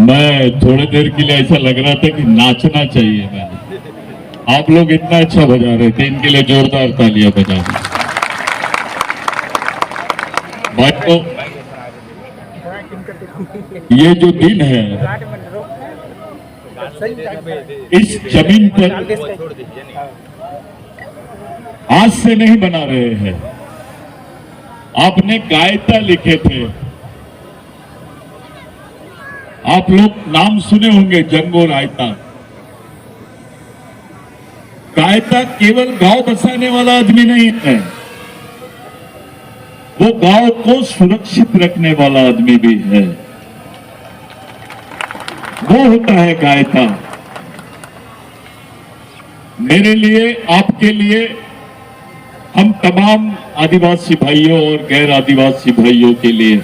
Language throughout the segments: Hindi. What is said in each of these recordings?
मैं थोड़ी देर के लिए ऐसा लग रहा था कि नाचना चाहिए। मैंने आप लोग इतना अच्छा बजा रहे थे, इनके लिए जोरदार तालियां बजा दें। भाई को ये जो दिन है इस जमीन पर आज से नहीं बना रहे हैं। आपने गायता लिखे थे, आप लोग नाम सुने होंगे जंगो रायता। गायता केवल गांव बसाने वाला आदमी नहीं है, वो गांव को सुरक्षित रखने वाला आदमी भी है। वो होता है गायता। मेरे लिए, आपके लिए, हम तमाम आदिवासी भाइयों और गैर आदिवासी भाइयों के लिए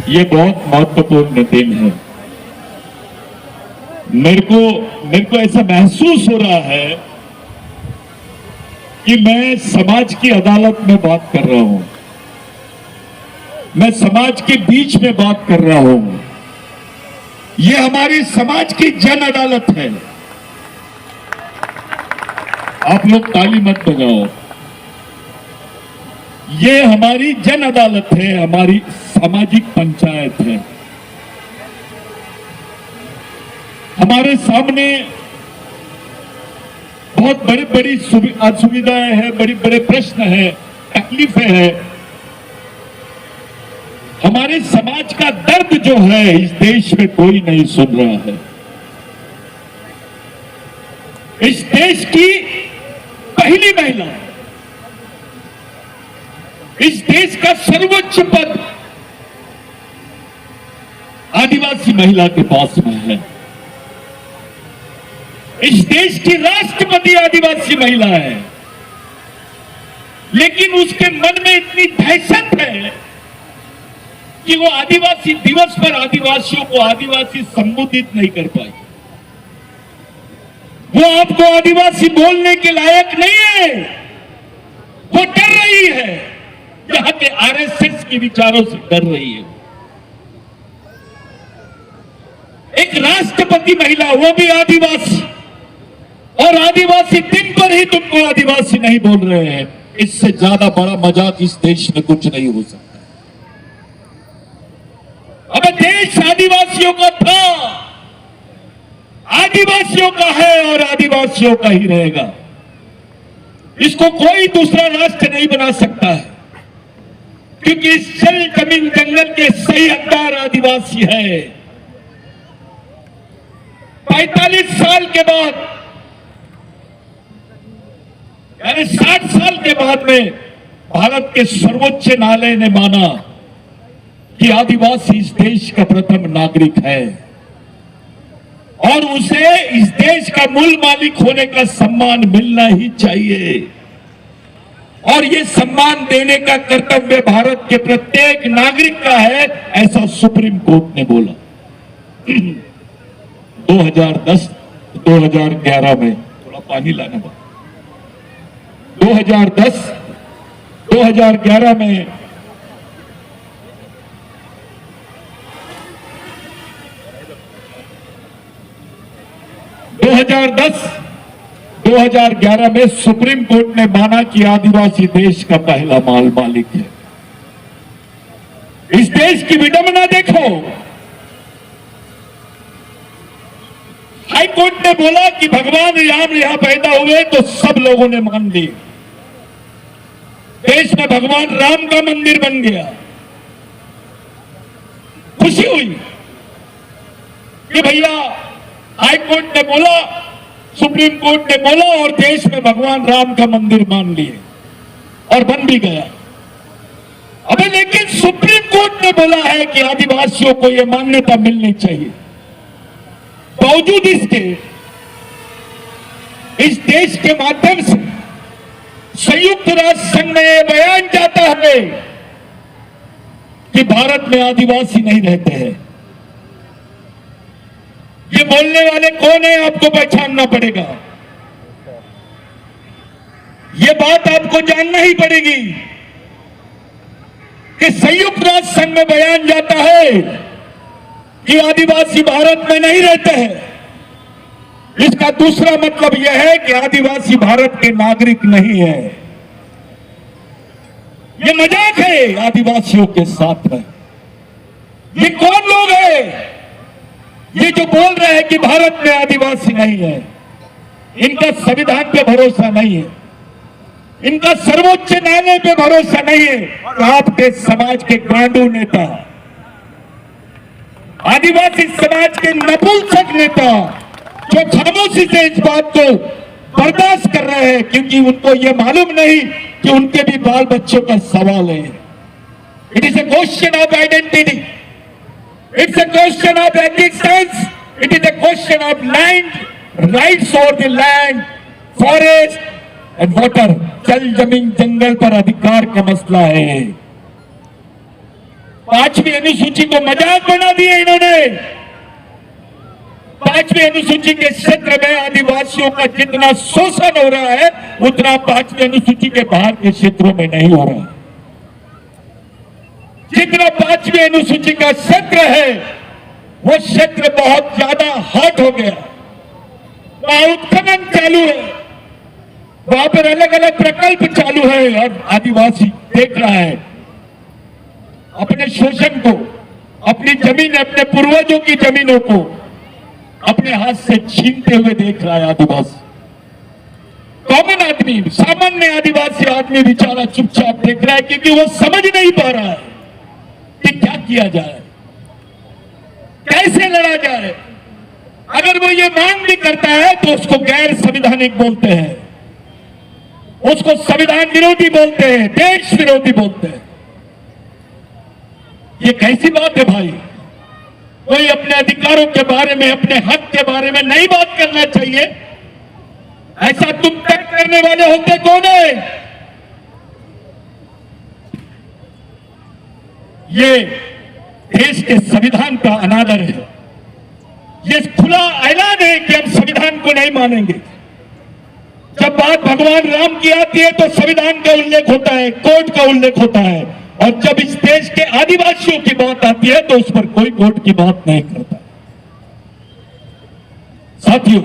ये बहुत महत्वपूर्ण दिन है। मेरे को ऐसा महसूस हो रहा है कि मैं समाज की अदालत में बात कर रहा हूं, मैं समाज के बीच में बात कर रहा हूं। ये हमारी समाज की जन अदालत है। आप लोग ताली मत बजाओ। ये हमारी जन अदालत है, हमारी सामाजिक पंचायत है। हमारे सामने बहुत बड़ी बड़ी असुविधाएं हैं, बड़े बड़े प्रश्न हैं, तकलीफें हैं। हमारे समाज का दर्द जो है इस देश में कोई नहीं सुन रहा है। इस देश की पहली महिला, इस देश का सर्वोच्च पद आदिवासी महिला के पास में है। इस देश की राष्ट्रपति आदिवासी महिला है, लेकिन उसके मन में इतनी दहशत है कि वो आदिवासी दिवस पर आदिवासियों को आदिवासी संबोधित नहीं कर पाई। वो आपको आदिवासी बोलने के लायक नहीं है। वो डर रही है, यहां के आरएसएस के विचारों से डर रही है। एक राष्ट्रपति महिला, वो भी आदिवासी, और आदिवासी दिन पर ही तुमको आदिवासी नहीं बोल रहे हैं। इससे ज्यादा बड़ा मजाक इस देश में कुछ नहीं हो सकता। अब देश आदिवासियों का था, आदिवासियों का है और आदिवासियों का ही रहेगा। इसको कोई दूसरा राष्ट्र नहीं बना सकता है, क्योंकि इस जल जमीन जंगल के सही हकदार आदिवासी है। 45 साल के बाद, यानी 60 साल के बाद में भारत के सर्वोच्च न्यायालय ने माना कि आदिवासी इस देश का प्रथम नागरिक है और उसे इस देश का मूल मालिक होने का सम्मान मिलना ही चाहिए। और ये सम्मान देने का कर्तव्य भारत के प्रत्येक नागरिक का है, ऐसा सुप्रीम कोर्ट ने बोला। 2011 में, थोड़ा पानी लाना पड़ा, 2011 में 2011 में सुप्रीम कोर्ट ने माना कि आदिवासी देश का पहला मालिक है। इस देश की विडंबना देखो। हाई कोर्ट ने बोला कि भगवान राम यहां पैदा हुए तो सब लोगों ने मान ली। देश में भगवान राम का मंदिर बन गया। खुशी हुई कि भैया हाई कोर्ट ने बोला, सुप्रीम कोर्ट ने बोला और देश में भगवान राम का मंदिर मान लिए और बन भी गया। अबे लेकिन सुप्रीम कोर्ट ने बोला है कि आदिवासियों को यह मान्यता मिलनी चाहिए। बावजूद इसके इस देश के माध्यम से संयुक्त राष्ट्र संघ में यह बयान जाता है कि भारत में आदिवासी नहीं रहते हैं। ये बोलने वाले कौन है आपको पहचानना पड़ेगा। ये बात आपको जानना ही पड़ेगी कि संयुक्त राष्ट्र संघ में बयान जाता है कि आदिवासी भारत में नहीं रहते हैं। इसका दूसरा मतलब यह है कि आदिवासी भारत के नागरिक नहीं है। ये मजाक है आदिवासियों के साथ में। ये कौन लोग हैं ये जो बोल रहे हैं कि भारत में आदिवासी नहीं है? इनका संविधान पे भरोसा नहीं है, इनका सर्वोच्च न्यायालय पे भरोसा नहीं है। आपके समाज के गांडू नेता, आदिवासी समाज के नपुंसक नेता जो खामोशी से इस बात को बर्दाश्त कर रहे हैं, क्योंकि उनको ये मालूम नहीं कि उनके भी बाल बच्चों का सवाल है। It is a question of identity, it's a question of existence, it is a question of land rights और the land, forest and water. जल जमीन जंगल पर अधिकार का मसला है। 5वीं अनुसूची को मजाक बना दिया इन्होंने। 5वीं अनुसूची के क्षेत्र में आदिवासियों का जितना शोषण हो रहा है उतना 5वीं अनुसूची के बाहर के क्षेत्रों में नहीं हो रहा। जितना 5वीं अनुसूची का क्षेत्र है वो क्षेत्र बहुत ज्यादा हॉट हो गया। वहां उत्खनन चालू है, वहां पर अलग अलग प्रकल्प चालू है और आदिवासी देख रहा है अपने शोषण को, अपनी जमीन, अपने पूर्वजों की जमीनों को अपने हाथ से छीनते हुए देख रहा है आदिवासी। कॉमन आदमी, सामान्य आदिवासी आदमी बेचारा चुपचाप देख रहा है, क्योंकि वो समझ नहीं पा रहा है कि क्या किया जाए, कैसे लड़ा जाए। अगर वो ये मांग भी करता है तो उसको गैर संवैधानिक बोलते हैं, उसको संविधान विरोधी बोलते हैं, देश विरोधी बोलते हैं। ये कैसी बात है भाई? कोई अपने अधिकारों के बारे में, अपने हक के बारे में नहीं बात करना चाहिए? ऐसा तुम तय करने वाले होते कौन है? ये देश के संविधान का अनादर है। ये खुला ऐलान है कि हम संविधान को नहीं मानेंगे। जब बात भगवान राम की आती है तो संविधान का उल्लेख होता है, कोर्ट का उल्लेख होता है, और जब इस देश के आदिवासियों की बात आती है तो उस पर कोई कोर्ट की बात नहीं करता। साथियों,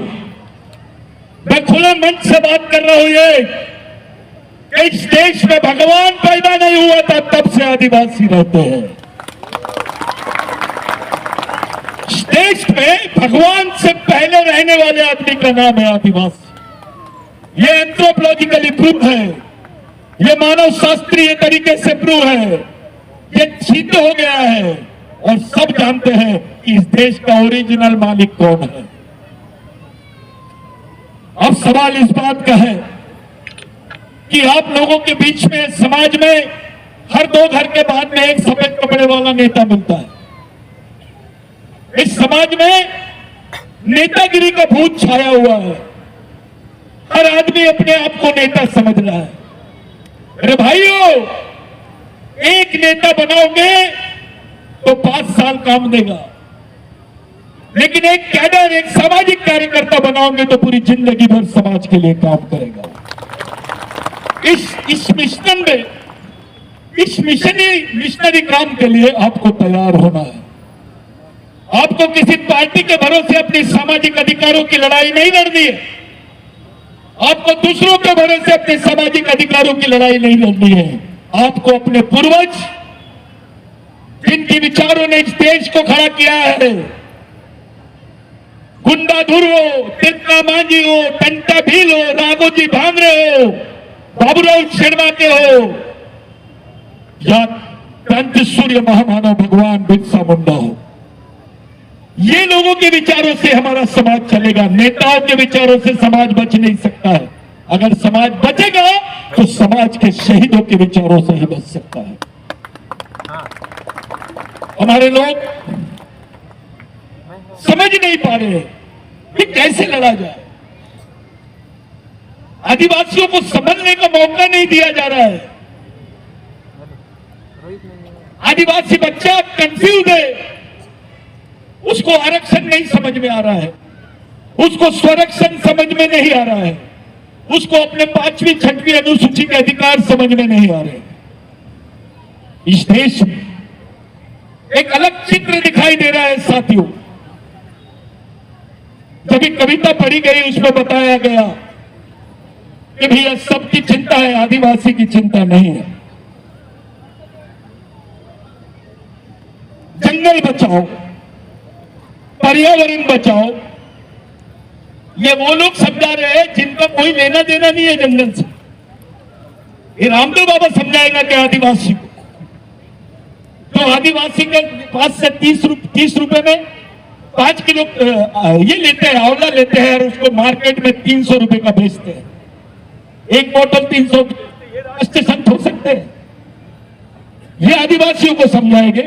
मैं खुले मन से बात कर रहा हूं ये कि इस देश में भगवान पैदा नहीं हुआ था तब से आदिवासी रहते हैं। इस देश में भगवान से पहले रहने वाले आदमी का नाम है आदिवासी। ये एंथ्रोपोलॉजिकली प्रूव है, ये मानव शास्त्रीय तरीके से प्रूव है, ये सिद्ध हो गया है और सब जानते हैं कि इस देश का ओरिजिनल मालिक कौन है। अब सवाल इस बात का है कि आप लोगों के बीच में, समाज में हर 2 घर के बाद में एक सफेद कपड़े वाला नेता मिलता है। इस समाज में नेतागिरी का भूत छाया हुआ है। हर आदमी अपने आप को नेता समझ रहा है। अरे भाइयों, एक नेता बनाओगे तो 5 साल काम देगा, लेकिन एक कैडर, एक सामाजिक कार्यकर्ता बनाओगे तो पूरी जिंदगी भर समाज के लिए काम करेगा। इस मिशन में, इस मिशनरी काम के लिए आपको तैयार होना है। आपको किसी पार्टी के भरोसे अपनी सामाजिक अधिकारों की लड़ाई नहीं लड़नी है। आपको दूसरों के भरोसे अपने सामाजिक अधिकारों की लड़ाई नहीं लड़नी है। आपको अपने पूर्वज, जिनके विचारों ने इस देश को खड़ा किया है, गुंडाधुर हो, तिरका मांझी हो, टंटा भील हो, राघोजी भांगरे हो, बाबूराव शर्मा के हो, या क्रांति सूर्य महामानव भगवान बिरसा मुंडा हो, ये लोगों के विचारों से हमारा समाज चलेगा। नेताओं के विचारों से समाज बच नहीं सकता है। अगर समाज बचेगा तो समाज के शहीदों के विचारों से ही बच सकता है। हमारे लोग समझ नहीं पा रहे कि कैसे लड़ा जाए। आदिवासियों को समझने का मौका नहीं दिया जा रहा है। आदिवासी बच्चा कंफ्यूज है, उसको आरक्षण नहीं समझ में आ रहा है, उसको स्वरक्षण समझ में नहीं आ रहा है, उसको अपने 5वीं 6वीं अनुसूची के अधिकार समझ में नहीं आ रहे। इस देश में एक अलग चित्र दिखाई दे रहा है साथियों। जब एक कविता पढ़ी गई उसमें बताया गया कि भैया सबकी चिंता है, आदिवासी की चिंता नहीं है। जंगल बचाओ, पर्यावरण बचाओ, ये वो लोग समझा रहे हैं जिनका कोई लेना देना नहीं है जंगल से। ये रामदेव बाबा समझाएगा कि आदिवासी को, तो आदिवासी के पास से 30 रुपए में 5 किलो ये लेते हैं, आंवला लेते हैं और उसको मार्केट में 300 रुपए का बेचते हैं। एक बोतल 300, ये राष्ट्रीय संत हो सकते हैं? ये आदिवासियों को समझाएंगे।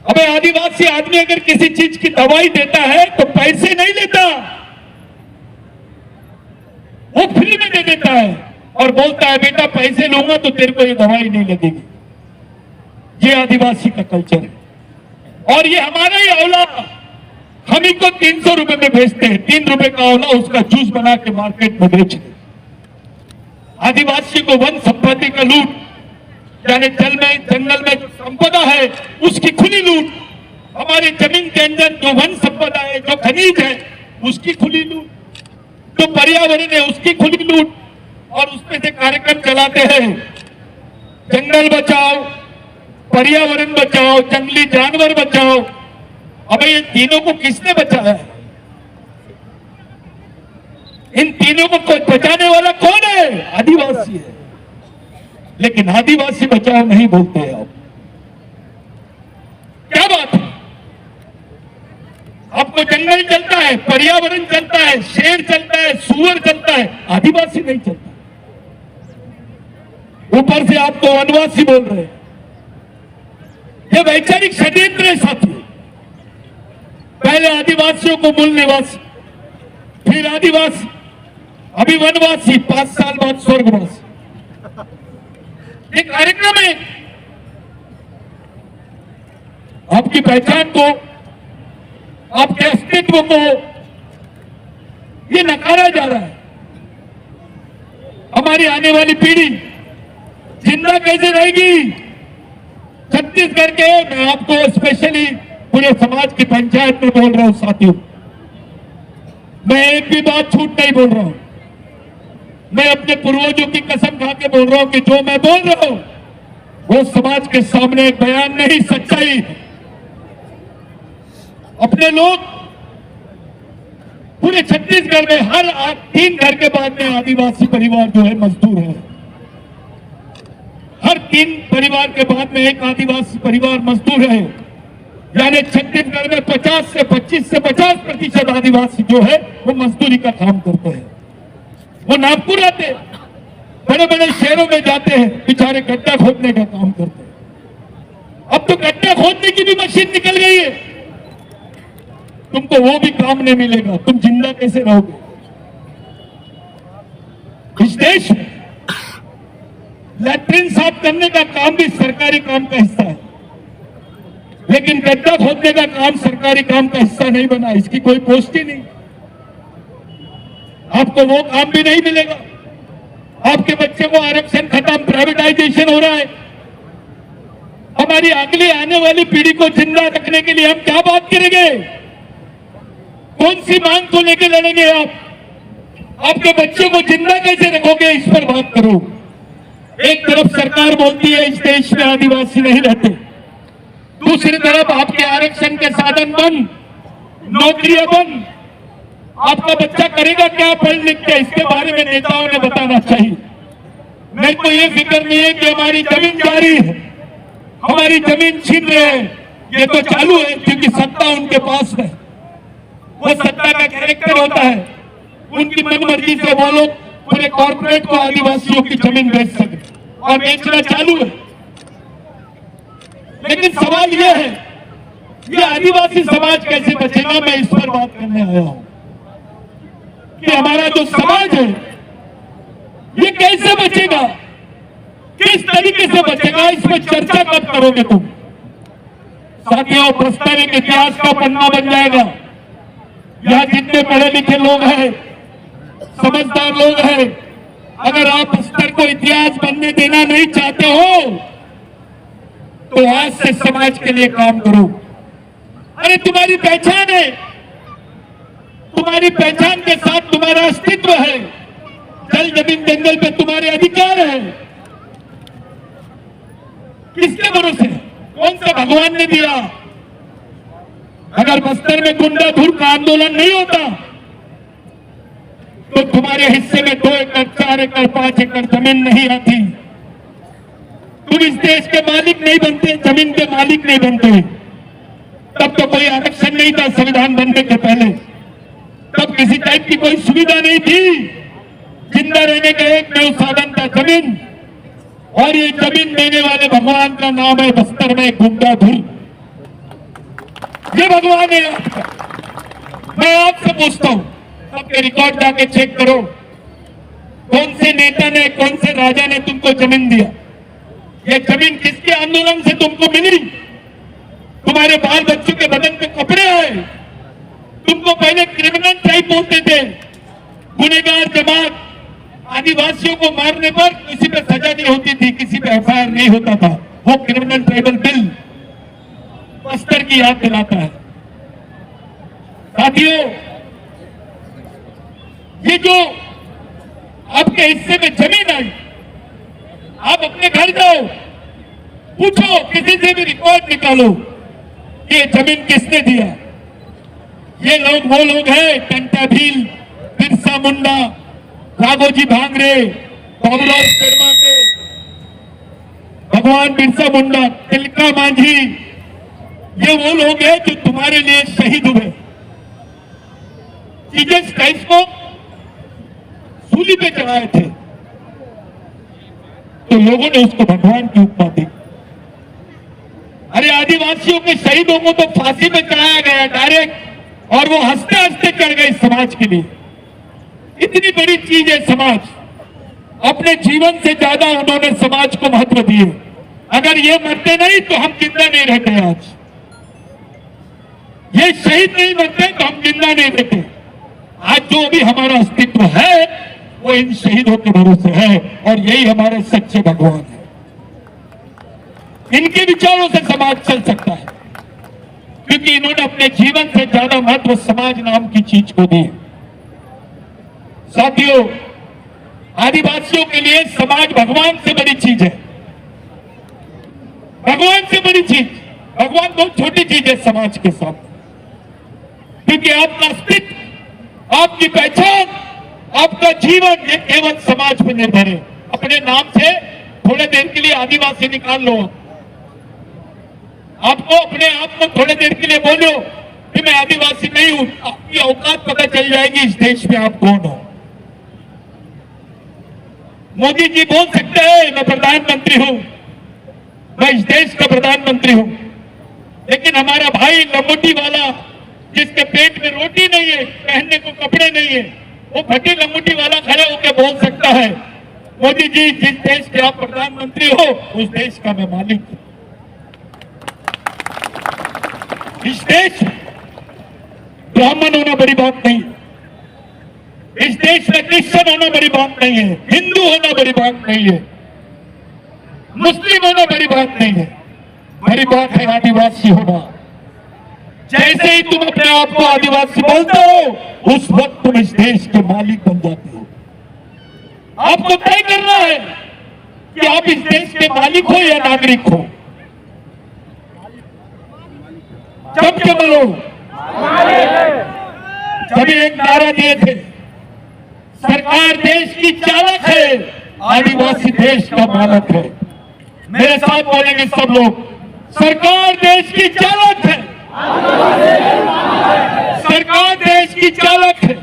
अबे आदिवासी आदमी अगर किसी चीज की दवाई देता है तो पैसे नहीं लेता, वो फ्री में दे देता है और बोलता है बेटा पैसे लूंगा तो तेरे को ये दवाई नहीं लगेगी। ये आदिवासी का कल्चर है। और ये हमारा ही आंवला हम इनको 300 रुपए में बेचते हैं। 3 रुपए का आंवला उसका जूस बना के मार्केट में बेचते हैं। आदिवासी को वन संपत्ति का लूट, यानी जल में जंगल में जो संपदा है उसकी खुली लूट, हमारे जमीन के अंदर जो वन संपदा है, जो खनिज है उसकी खुली लूट, जो पर्यावरण है उसकी खुली लूट, और उसमें से कार्यक्रम चलाते हैं जंगल बचाओ, पर्यावरण बचाओ, जंगली जानवर बचाओ। अबे इन तीनों को किसने बचाया है? इन तीनों को बचाने वाला कौन है? आदिवासी है। लेकिन आदिवासी बचाओ नहीं बोलते हैं आप। क्या बात है? आपको जंगल चलता है, पर्यावरण चलता है, शेर चलता है, सुअर चलता है, आदिवासी नहीं चलता। ऊपर से आपको वनवासी बोल रहे हैं। ये वैचारिक षड्यंत्र है साथियों। पहले आदिवासियों को मूल निवासी, फिर आदिवासी, अभी वनवासी, 5 साल बाद स्वर्गवासी। ये कार्यक्रम है। आपकी पहचान को, आपके अस्तित्व को ये नकारा जा रहा है। हमारी आने वाली पीढ़ी जिंदा कैसे रहेगी? छत्तीसगढ़ के, मैं आपको स्पेशली पूरे समाज की पंचायत में बोल रहा हूं साथियों, मैं एक भी बात छूट नहीं बोल रहा हूं। मैं अपने पूर्वजों की कसम खा के बोल रहा हूं कि जो मैं बोल रहा हूं वो समाज के सामने एक बयान नहीं, सच्चाई है। अपने लोग पूरे छत्तीसगढ़ में हर 3 घर के बाद में आदिवासी परिवार जो है मजदूर है। हर 3 परिवार के बाद में एक आदिवासी परिवार मजदूर है। यानी छत्तीसगढ़ में 25 से 50% आदिवासी जो है वो मजदूरी का काम करते हैं। वो नागपुर आते हैं, बड़े बड़े शहरों में जाते हैं, बेचारे गड्ढा खोदने का काम करते हैं। अब तो गड्ढा खोदने की भी मशीन निकल गई है। तुमको वो भी काम नहीं मिलेगा, तुम जिंदा कैसे रहोगे? इस देश में लैट्रिन साफ करने का काम भी सरकारी काम का हिस्सा है, लेकिन गड्ढा खोदने का काम सरकारी काम का हिस्सा नहीं बना। इसकी कोई पोस्ट ही नहीं। आपको वो काम भी नहीं मिलेगा। आपके बच्चे को आरक्षण खत्म, प्राइवेटाइजेशन हो रहा है। हमारी अगली आने वाली पीढ़ी को जिंदा रखने के लिए हम क्या बात करेंगे? कौन सी मांग को लेकर लड़ेंगे आप? आपके बच्चों को जिंदा कैसे रखोगे, इस पर बात करो। एक तरफ सरकार बोलती है इस देश में आदिवासी नहीं रहते, दूसरी तरफ आपके आरक्षण के साधन बंद, नौकरियां बंद। आपका बच्चा करेगा क्या पढ़ लिख के? इसके बारे में नेताओं ने बताना चाहिए। मेरे को ये फिक्र नहीं है कि हमारी जमीन जारी है, हमारी जमीन छीन रहे हैं। ये तो चालू है क्योंकि सत्ता उनके पास है। वो सत्ता का कैरेक्टर होता है, उनकी मनमर्जी से वो लोग पूरे कॉर्पोरेट को आदिवासियों की जमीन बेच सकते और बेचना चालू है। लेकिन सवाल यह है, ये आदिवासी समाज कैसे बचेगा? मैं इस पर बात करने आया हूं कि हमारा जो समाज है ये कैसे बचेगा, किस तरीके से बचेगा, इस पर चर्चा कब करोगे तुम? साथियों, प्रस्तावित इतिहास का पन्ना बन जाएगा। यहां जितने पढ़े लिखे लोग हैं, समझदार लोग हैं, अगर आप स्तर को इतिहास बनने देना नहीं चाहते हो तो आज से समाज के लिए काम करो। अरे तुम्हारी पहचान है, तुम्हारी पहचान के साथ तुम्हारा अस्तित्व है, जल जमीन जंगल पे तुम्हारे अधिकार है। किसके भरोसे? कौन सा भगवान ने दिया? अगर बस्तर में गुंडाधुर का आंदोलन नहीं होता तो तुम्हारे हिस्से में 2 एकड़ 4 एकड़ 5 एकड़ जमीन नहीं आती, तुम इस देश के मालिक नहीं बनते, जमीन के मालिक नहीं बनते। तब तो कोई आरक्षण नहीं था संविधान बनने के पहले, तब किसी टाइप की कोई सुविधा नहीं थी। जिंदा रहने का एकमात्र साधन था जमीन, और ये जमीन देने वाले भगवान का नाम है बस्तर में गुंडाधुर। ये भगवान है आपका। मैं आपसे पूछता हूं, सबके रिकॉर्ड जाके चेक करो, कौन से नेता ने, कौन से राजा ने तुमको जमीन दिया? ये जमीन किसके आंदोलन से तुमको मिली? तुम्हारे बाल बच्चों के बदन पे कपड़े आए। तुमको पहले क्रिमिनल ट्राइब बोलते थे, गुनहगार जमात। आदिवासियों को मारने पर किसी पे सजा नहीं होती थी, किसी पे एफआईआर नहीं होता था। वो क्रिमिनल ट्राइबल बिल बस्तर की याद दिलाता है। साथियों, ये जो आपके हिस्से में जमीन आई, आप अपने घर जाओ, पूछो, किसी से भी रिकॉर्ड निकालो, ये जमीन किसने दिया? ये लोग वो लोग हैं, टंटा भील, बिरसा मुंडा, राघोजी भांगरे, बाबूराव शर्मा के, भगवान बिरसा मुंडा, तिलका मांझी, ये वो लोग हैं जो तुम्हारे लिए शहीद हुए। जीसस क्राइस्ट को सूली पे चढ़ाए थे तो लोगों ने उसको भगवान की उपमा दी। अरे आदिवासियों के शहीदों को तो फांसी पे चढ़ाया गया डायरेक्ट, और वो हंसते हंसते चढ़ गए समाज के लिए। इतनी बड़ी चीज है समाज। अपने जीवन से ज्यादा उन्होंने समाज को महत्व दिए। अगर ये मरते नहीं तो हम जिंदा नहीं रहते। आज ये शहीद नहीं मरते तो हम जिंदा नहीं रहते। आज जो भी हमारा अस्तित्व है वो इन शहीदों के भरोसे है, और यही हमारे सच्चे भगवान है। इनके विचारों से समाज चल सकता है, क्योंकि इन्होंने अपने जीवन से ज्यादा महत्व समाज नाम की चीज को दी। साथियों, आदिवासियों के लिए समाज भगवान से बड़ी चीज है। भगवान से बड़ी चीज, भगवान बहुत छोटी चीज है समाज के साथ। क्योंकि आपका अस्तित्व, आपकी पहचान, आपका जीवन, ये केवल समाज पर निर्भर है। अपने नाम से थोड़े देर के लिए आदिवासी निकाल लो, आपको अपने आप को थोड़े देर के लिए बोलो कि मैं आदिवासी नहीं हूं, आपकी औकात पता चल जाएगी इस देश में आप कौन हो। मोदी जी बोल सकते हैं मैं प्रधानमंत्री हूं, मैं इस देश का प्रधानमंत्री हूं, लेकिन हमारा भाई लंगोटी वाला, जिसके पेट में रोटी नहीं है, पहनने को कपड़े नहीं है, वो फटी लंगोटी वाला खड़े होकर बोल सकता है, मोदी जी जिस देश के आप प्रधानमंत्री हो उस देश का मैं मालिक हूं। इस देश ब्राह्मण होना बड़ी बात नहीं, इस देश में क्रिश्चियन होना बड़ी बात नहीं है, हिंदू होना बड़ी बात नहीं है, मुस्लिम होना बड़ी बात नहीं है, बड़ी बात है आदिवासी होना। जैसे ही तुम अपने आप को आदिवासी बोलते हो उस वक्त तुम इस देश के मालिक बन जाते हो। आपको तय करना है कि आप इस देश के मालिक हो या नागरिक हो। जब के बोलो, जब एक नारा दिए थे, सरकार देश की चालक है, आदिवासी देश का मालक है। मेरे साथ बोलेंगे सब लोग, सरकार देश की चालक है, सरकार देश की चालक है।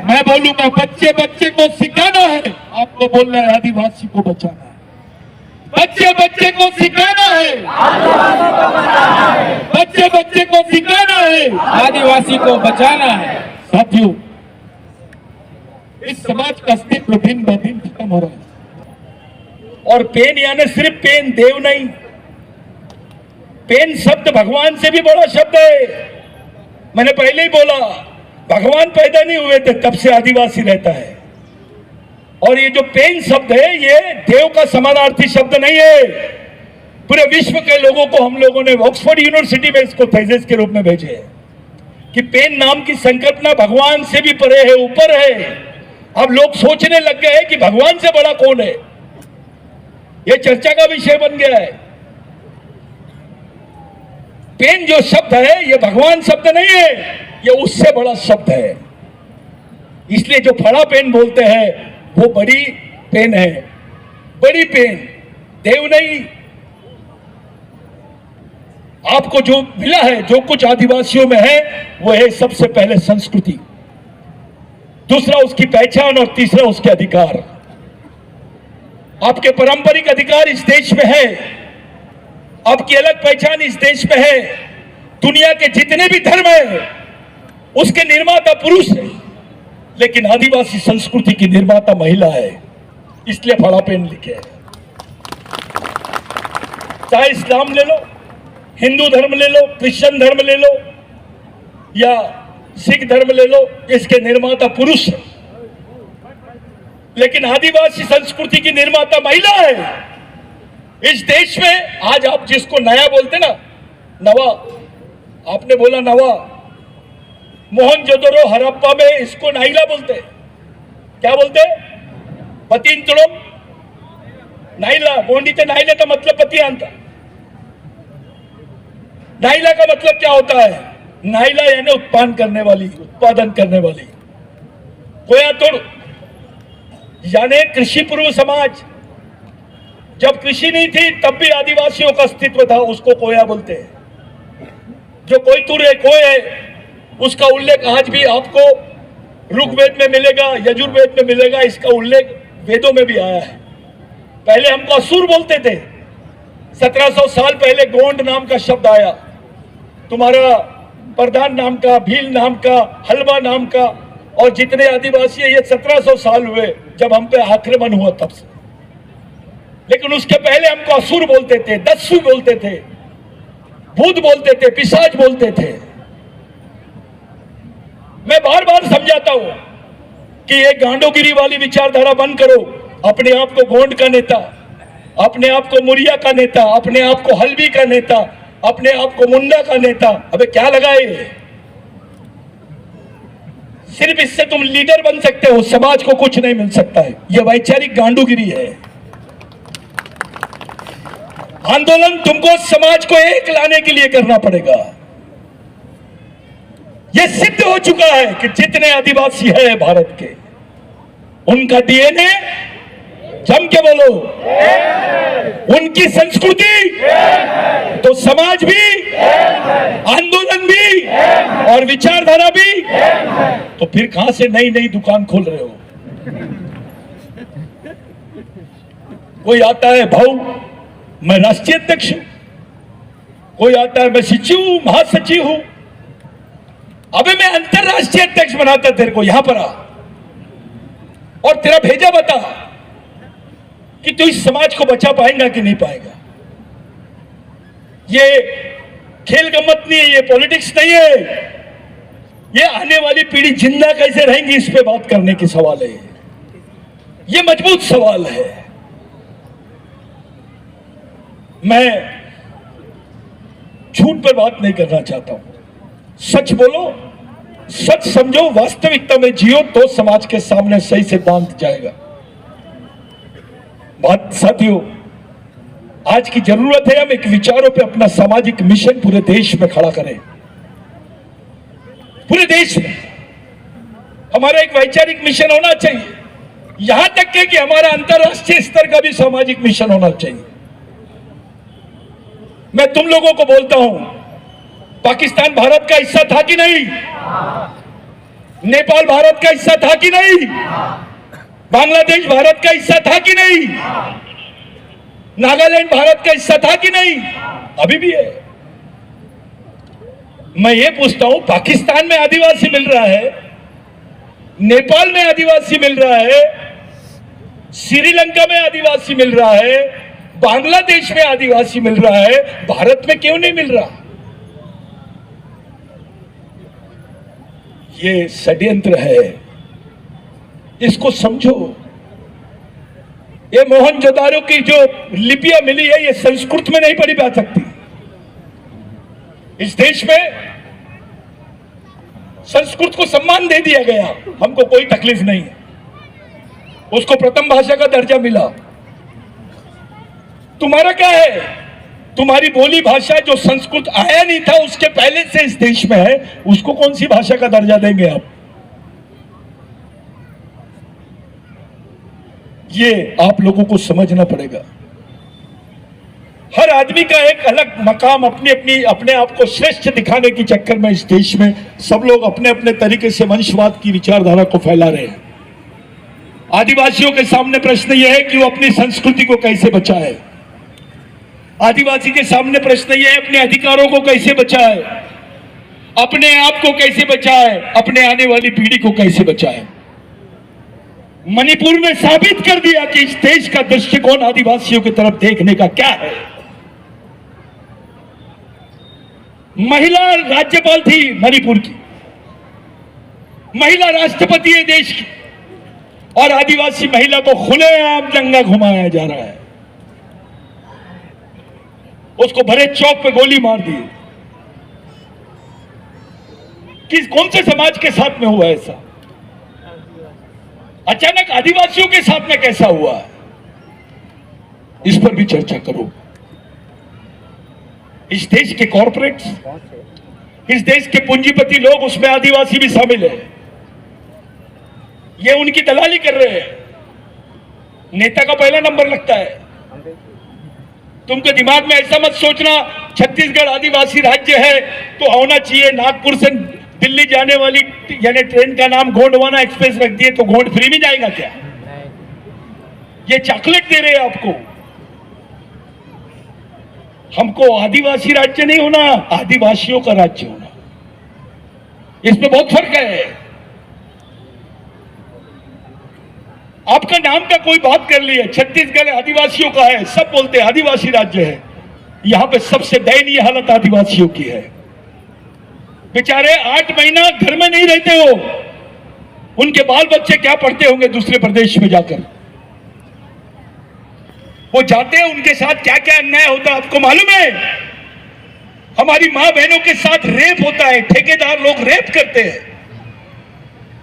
मैं बोलूंगा बच्चे बच्चे को सिखाना है, आपको बोलना है आदिवासी को बचाना है। बच्चे बच्चे को सिखाना है, बच्चे बच्चे को सिखाना है, आदिवासी को बचाना है। साथियों, इस समाज का अस्तित्व दिन ब दिन खत्म हो रहा है। और पेन यानी सिर्फ पेन देव नहीं, पेन शब्द भगवान से भी बड़ा शब्द है। मैंने पहले ही बोला, भगवान पैदा नहीं हुए थे तब से आदिवासी रहता है। और ये जो पेन शब्द है ये देव का समानार्थी शब्द नहीं है, पूरे विश्व के लोगों को हम लोगों ने ऑक्सफोर्ड यूनिवर्सिटी में इसको थीसिस के रूप में भेजे है कि पेन नाम की संकल्पना भगवान से भी परे है, ऊपर है। अब लोग सोचने लग गए हैं कि भगवान से बड़ा कौन है। यह चर्चा का विषय बन गया है। पेन जो शब्द है यह भगवान शब्द नहीं है, यह उससे बड़ा शब्द है। इसलिए जो फड़ा पेन बोलते हैं वो बड़ी पेन है, बड़ी पेन, देव नहीं। आपको जो मिला है, जो कुछ आदिवासियों में है, वो है सबसे पहले संस्कृति, दूसरा उसकी पहचान और तीसरा उसके अधिकार। आपके पारंपरिक अधिकार इस देश में है, आपकी अलग पहचान इस देश में है। दुनिया के जितने भी धर्म है उसके निर्माता पुरुष है, लेकिन आदिवासी संस्कृति की निर्माता महिला है। इसलिए फड़ा पेन लिखे है। चाहे इस्लाम ले लो, हिंदू धर्म ले लो, क्रिश्चियन धर्म ले लो या सिख धर्म ले लो, इसके निर्माता पुरुष है, लेकिन आदिवासी संस्कृति की निर्माता महिला है। इस देश में आज आप जिसको नया बोलते ना, नवा, आपने बोला नवा, मोहनजोदड़ो हड़प्पा में इसको नाइला बोलते। क्या बोलते? पतींतुलम नाइला। मोंडीते नाइला का मतलब पतियांता। नाइला का मतलब क्या होता है? नाइला यानी उत्पादन करने वाली, उत्पादन करने वाली। कोयातुड़ यानी कृषि पूर्व समाज। जब कृषि नहीं थी तब भी आदिवासियों का अस्तित्व था, उसको कोया बोलते हैं। जो कोयतुर है, कोय है, उसका उल्लेख आज भी आपको ऋग्वेद में मिलेगा, यजुर्वेद में मिलेगा। इसका उल्लेख वेदों में भी आया है। पहले हमको असुर बोलते थे। 1700 साल पहले गोंड नाम का शब्द आया। तुम्हारा प्रधान नाम का, भील नाम का, हलवा नाम का, और जितने आदिवासी है, ये 1700 साल हुए जब हम पे आक्रमण हुआ तब से। लेकिन उसके पहले हमको असुर बोलते थे, दस्यु बोलते थे, भूत बोलते थे, पिशाच बोलते थे। मैं बार बार समझाता हूं कि ये गांडोगिरी वाली विचारधारा बंद करो। अपने आप को गोंड का नेता, अपने आप को मुरिया का नेता, अपने आप को हल्बी का नेता, अपने आप को मुंडा का नेता। अबे क्या लगाए? सिर्फ इससे तुम लीडर बन सकते हो, समाज को कुछ नहीं मिल सकता है। यह वैचारिक गांडोगिरी है। आंदोलन तुमको समाज को एक लाने के लिए करना पड़ेगा। यह सिद्ध हो चुका है कि जितने आदिवासी है भारत के, उनका डीएनए, जम के बोलो, उनकी संस्कृति, तो समाज भी, आंदोलन भी और विचारधारा भी। तो फिर कहां से नई नई दुकान खोल रहे हो? कोई आता है भाऊ मैं राष्ट्रीय अध्यक्ष हूं, कोई आता है मैं सचिव हूं, महासचिव हूं। अबे मैं अंतरराष्ट्रीय अध्यक्ष बनाता तेरे को, यहां पर आ और तेरा भेजा बता कि तू इस समाज को बचा पाएगा कि नहीं पाएगा। ये खेल गम्मत नहीं है, ये पॉलिटिक्स नहीं है। ये आने वाली पीढ़ी जिंदा कैसे रहेंगी, इस पे बात करने की सवाल है। ये मजबूत सवाल है। मैं झूठ पर बात नहीं करना चाहता हूं। सच बोलो, सच समझो, वास्तविकता में जियो, तो समाज के सामने सही सिद्धांत जाएगा। बात साथियों, आज की जरूरत है हम एक विचारों पे अपना सामाजिक मिशन पूरे देश में खड़ा करें। पूरे देश में हमारा एक वैचारिक मिशन होना चाहिए, यहां तक कि हमारा अंतरराष्ट्रीय स्तर का भी सामाजिक मिशन होना चाहिए। मैं तुम लोगों को बोलता हूं, पाकिस्तान भारत का हिस्सा था कि नहीं? नेपाल भारत का हिस्सा था कि नहीं? बांग्लादेश भारत का हिस्सा था कि नहीं? नागालैंड भारत का हिस्सा था कि नहीं? अभी भी है। मैं ये पूछता हूं, पाकिस्तान में आदिवासी मिल रहा है, नेपाल में आदिवासी मिल रहा है, श्रीलंका में आदिवासी मिल रहा है, बांग्लादेश में आदिवासी मिल रहा है, भारत में क्यों नहीं मिल रहा? ये षड्यंत्र है, इसको समझो। ये मोहनजोदारो की जो लिपियां मिली है ये संस्कृत में नहीं पढ़ी जा सकती। इस देश में संस्कृत को सम्मान दे दिया गया, हमको कोई तकलीफ नहीं है, उसको प्रथम भाषा का दर्जा मिला। तुम्हारा क्या है? तुम्हारी बोली भाषा जो संस्कृत आया नहीं था उसके पहले से इस देश में है, उसको कौन सी भाषा का दर्जा देंगे आप? ये आप लोगों को समझना पड़ेगा। हर आदमी का एक अलग मकाम, अपने आप को श्रेष्ठ दिखाने के चक्कर में इस देश में सब लोग अपने अपने तरीके से वंशवाद की विचारधारा को फैला रहे हैं। आदिवासियों के सामने प्रश्न यह है कि वो अपनी संस्कृति को कैसे बचाए। आदिवासी के सामने प्रश्न यह है अपने अधिकारों को कैसे बचाए, अपने आप को कैसे बचाए, अपने आने वाली पीढ़ी को कैसे बचाए। मणिपुर ने साबित कर दिया कि इस देश का दृष्टिकोण आदिवासियों की तरफ देखने का क्या है। महिला राज्यपाल थी मणिपुर की, महिला राष्ट्रपति है देश की, और आदिवासी महिला को खुलेआम दंगा घुमाया जा रहा है। उसको भरे चौक पे गोली मार दी। कौन से समाज के साथ में हुआ ऐसा? अचानक आदिवासियों के साथ में कैसा हुआ? इस पर भी चर्चा करो। इस देश के कॉर्पोरेट्स, इस देश के पूंजीपति लोग, उसमें आदिवासी भी शामिल है, ये उनकी दलाली कर रहे हैं। नेता का पहला नंबर लगता है। तुमके दिमाग में ऐसा मत सोचना छत्तीसगढ़ आदिवासी राज्य है तो होना चाहिए नागपुर से दिल्ली जाने वाली यानी ट्रेन का नाम गोंडवाना एक्सप्रेस रख दिए तो गोंड फ्री में जाएगा क्या? ये चॉकलेट दे रहे हैं आपको। हमको आदिवासी राज्य नहीं होना, आदिवासियों का राज्य होना, इसमें बहुत फर्क है। आपका नाम का कोई बात कर लिया, छत्तीसगढ़ आदिवासियों का है, सब बोलते हैं आदिवासी राज्य है। यहां पे सबसे दयनीय हालत आदिवासियों की है। बेचारे 8 महीना घर में नहीं रहते हो, उनके बाल बच्चे क्या पढ़ते होंगे दूसरे प्रदेश में जाकर। वो जाते हैं, उनके साथ क्या क्या अन्याय होता है आपको मालूम है? हमारी मां बहनों के साथ रेप होता है, ठेकेदार लोग रेप करते हैं,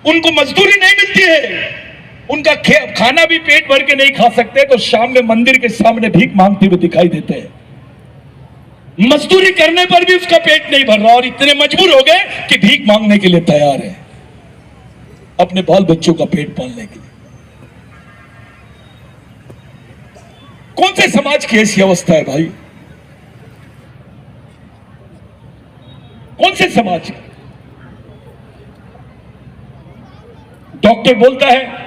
उनको मजदूरी नहीं मिलती है, उनका खाना भी पेट भर के नहीं खा सकते तो शाम में मंदिर के सामने भीख मांगते हुए दिखाई देते हैं। मजदूरी करने पर भी उसका पेट नहीं भर रहा और इतने मजबूर हो गए कि भीख मांगने के लिए तैयार है अपने बाल बच्चों का पेट पालने के लिए। कौन से समाज की ऐसी अवस्था है भाई? कौन से समाज की? डॉक्टर बोलता है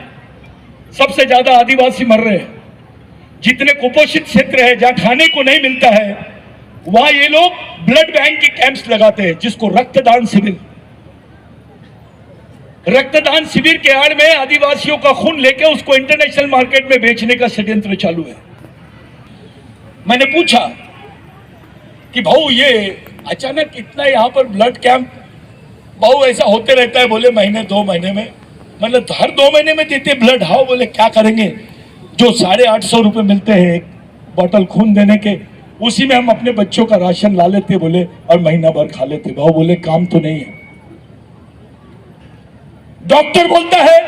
सबसे ज्यादा आदिवासी मर रहे हैं। जितने कुपोषित क्षेत्र है जहां खाने को नहीं मिलता है वहां ये लोग ब्लड बैंक के कैंप्स लगाते हैं, जिसको रक्तदान शिविर। रक्तदान शिविर के आड़ में आदिवासियों का खून लेके उसको इंटरनेशनल मार्केट में बेचने का षड्यंत्र चालू है। मैंने पूछा कि भाऊ ये अचानक इतना यहां पर ब्लड कैंप भाऊ ऐसा होते रहता है? बोले महीने 2 महीने में। मतलब हर 2 महीने में देते ब्लड? हाँ। बोले क्या करेंगे, जो 850 रुपए मिलते हैं एक बोतल खून देने के, उसी में हम अपने बच्चों का राशन ला लेते बोले और महीना भर खा लेते। भाऊ बोले काम तो नहीं है। डॉक्टर बोलता है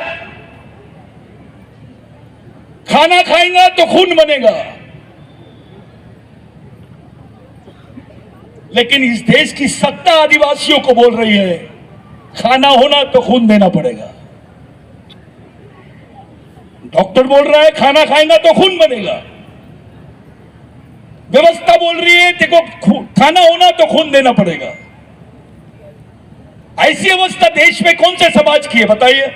खाना खाएगा तो खून बनेगा, लेकिन इस देश की सत्ता आदिवासियों को बोल रही है खाना होना तो खून देना पड़ेगा। डॉक्टर बोल रहा है खाना खाएगा तो खून बनेगा, व्यवस्था बोल रही है देखो खाना होना तो खून देना पड़ेगा। ऐसी अवस्था देश में कौन से समाज की है बताइए?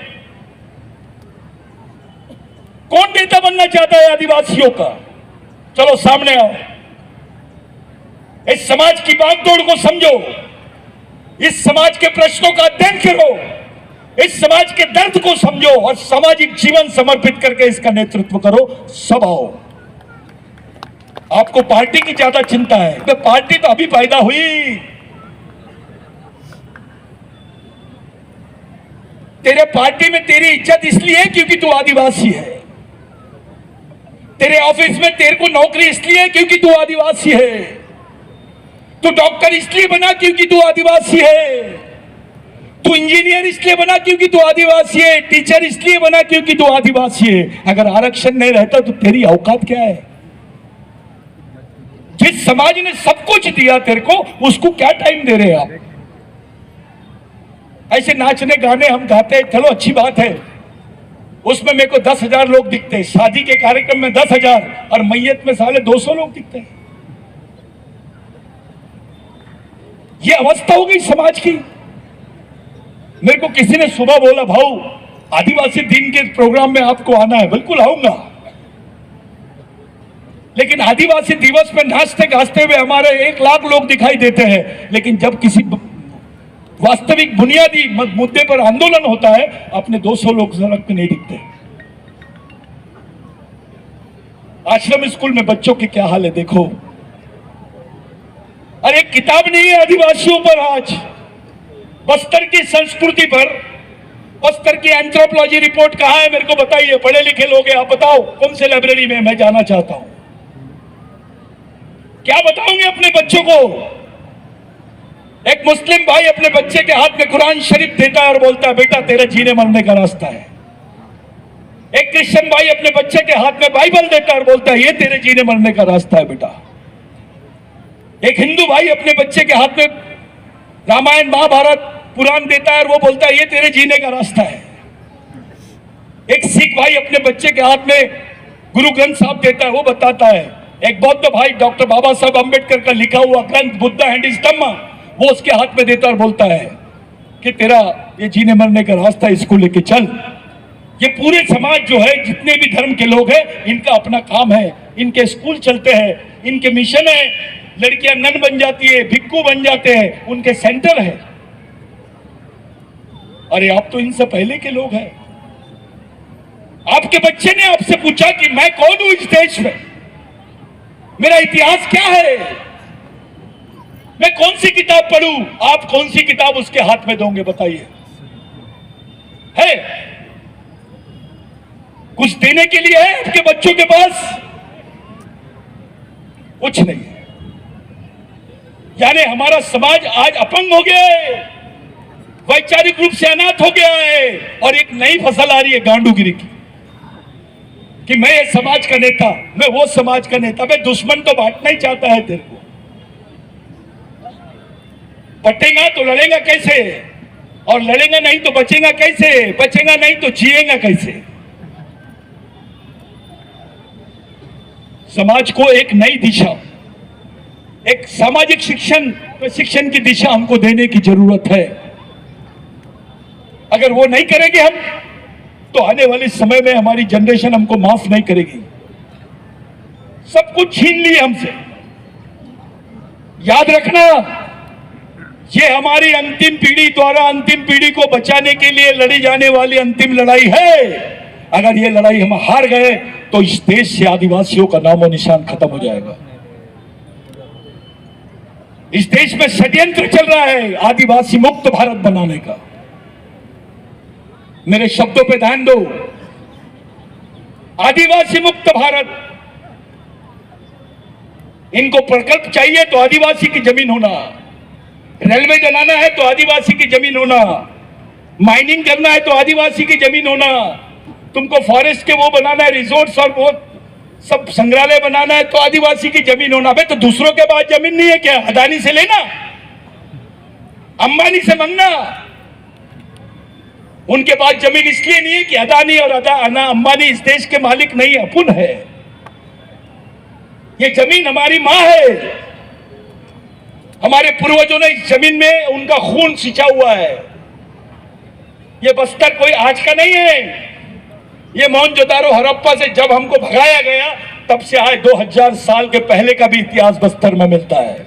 कौन नेता बनना चाहता है आदिवासियों का? चलो सामने आओ, इस समाज की बागडोर को समझो, इस समाज के प्रश्नों का अध्ययन करो, इस समाज के दर्द को समझो और सामाजिक जीवन समर्पित करके इसका नेतृत्व करो। सब आओ। आपको पार्टी की ज्यादा चिंता है, तो पार्टी तो अभी पैदा हुई। तेरे पार्टी में तेरी इज्जत इसलिए है क्योंकि तू आदिवासी है। तेरे ऑफिस में तेरे को नौकरी इसलिए है क्योंकि तू आदिवासी है। तू डॉक्टर इसलिए बना क्योंकि तू आदिवासी है। तू इंजीनियर इसलिए बना क्योंकि तू आदिवासी है। टीचर इसलिए बना क्योंकि तू आदिवासी है। अगर आरक्षण नहीं रहता तो तेरी औकात क्या है? जिस समाज ने सब कुछ दिया तेरे को, उसको क्या टाइम दे रहे हैं आप? ऐसे नाचने गाने हम गाते हैं, चलो अच्छी बात है, उसमें मेरे को 10,000 लोग दिखते हैं। शादी के कार्यक्रम में 10,000 और मैयत में साले 200 लोग दिखते हैं। ये अवस्था हो गई समाज की। मेरे को किसी ने सुबह बोला, भाऊ आदिवासी दिन के प्रोग्राम में आपको आना है। बिल्कुल आऊंगा, लेकिन आदिवासी दिवस में नाचते गाजते हुए हमारे 1 लाख लोग दिखाई देते हैं, लेकिन जब किसी वास्तविक बुनियादी मुद्दे पर आंदोलन होता है, अपने 200 लोग सड़क पे नहीं दिखते। आश्रम स्कूल में बच्चों की क्या हाल है देखो। अरे एक किताब नहीं है आदिवासियों पर आज, बस्तर की संस्कृति पर। बस्तर की एंथ्रोपोलॉजी रिपोर्ट कहां है? मेरे को बताइए, पढ़े लिखे लोग हैं, आप बताओ कौन से लाइब्रेरी में? मैं जाना चाहता हूं। क्या बताओगे अपने बच्चों को? एक मुस्लिम भाई अपने बच्चे के हाथ में कुरान शरीफ देता है और बोलता है, बेटा तेरे जीने मरने का रास्ता है। एक क्रिश्चियन भाई अपने बच्चे के हाथ में बाइबल देता है और बोलता है, ये तेरे जीने मरने का रास्ता है बेटा। एक हिंदू भाई अपने बच्चे के हाथ में रामायण महाभारत पुराण देता है और वो बोलता है, ये तेरे जीने का रास्ता है। एक सिख भाई अपने बच्चे के हाथ में गुरु ग्रंथ साहब देता है, वो बताता है। एक बौद्ध भाई डॉक्टर बाबा साहब अंबेडकर का लिखा हुआ ग्रंथ बुद्धा एंड हिज धम्मा, वो उसके हाथ में देता और बोलता है कि तेरा ये जीने मरने का रास्ता, इसको लेके चल। ये पूरे समाज जो है, जितने भी धर्म के लोग हैं, इनका अपना काम है। इनके स्कूल चलते हैं, इनके मिशन है। लड़कियां नन बन जाती है, भिक्खू बन जाते हैं, उनके सेंटर है। अरे आप तो इनसे पहले के लोग हैं। आपके बच्चे ने आपसे पूछा कि मैं कौन हूं इस देश में, मेरा इतिहास क्या है, मैं कौन सी किताब पढ़ूं? आप कौन सी किताब उसके हाथ में दोगे? बताइए, है कुछ देने के लिए है आपके बच्चों के पास? कुछ नहीं है। यानी हमारा समाज आज अपंग हो गया है, वैचारिक रूप से अनाथ हो गया है। और एक नई फसल आ रही है गांडूगिरी की, कि मैं ये समाज का नेता, मैं वो समाज का नेता। मैं दुश्मन तो बांटना ही चाहता है तेरे को। बटेगा तो लड़ेगा कैसे? और लड़ेगा नहीं तो बचेगा कैसे? बचेगा नहीं तो जिएगा कैसे? समाज को एक नई दिशा, एक सामाजिक शिक्षण की दिशा हमको देने की जरूरत है। अगर वो नहीं करेंगे हम, तो आने वाले समय में हमारी जनरेशन हमको माफ नहीं करेगी। सब कुछ छीन लिए हमसे। याद रखना, ये हमारी अंतिम पीढ़ी द्वारा अंतिम पीढ़ी को बचाने के लिए लड़ी जाने वाली अंतिम लड़ाई है। अगर ये लड़ाई हम हार गए तो इस देश से आदिवासियों का नामो निशान खत्म हो जाएगा। इस देश में षड्यंत्र चल रहा है आदिवासी मुक्त भारत बनाने का। मेरे शब्दों पे ध्यान दो, आदिवासी मुक्त भारत। इनको प्रकल्प चाहिए तो आदिवासी की जमीन होना, रेलवे बनाना है तो आदिवासी की जमीन होना, माइनिंग करना है तो आदिवासी की जमीन होना, तुमको फॉरेस्ट के वो बनाना है, रिजोर्ट्स और वो सब संग्रहालय बनाना है तो आदिवासी की जमीन होना। भाई तो दूसरों के पास जमीन नहीं है क्या? अदानी से लेना, अंबानी से मांगना। उनके पास जमीन इसलिए नहीं है कि अदानी और अंबानी इस देश के मालिक नहीं, अपन है। ये जमीन हमारी मां है। हमारे पूर्वजों ने इस जमीन में उनका खून सिंचा हुआ है। ये बस्तर कोई आज का नहीं है। ये मोहनजोदारो हड़प्पा से जब हमको भगाया गया, तब से आए 2000 साल के पहले का भी इतिहास बस्तर में मिलता है।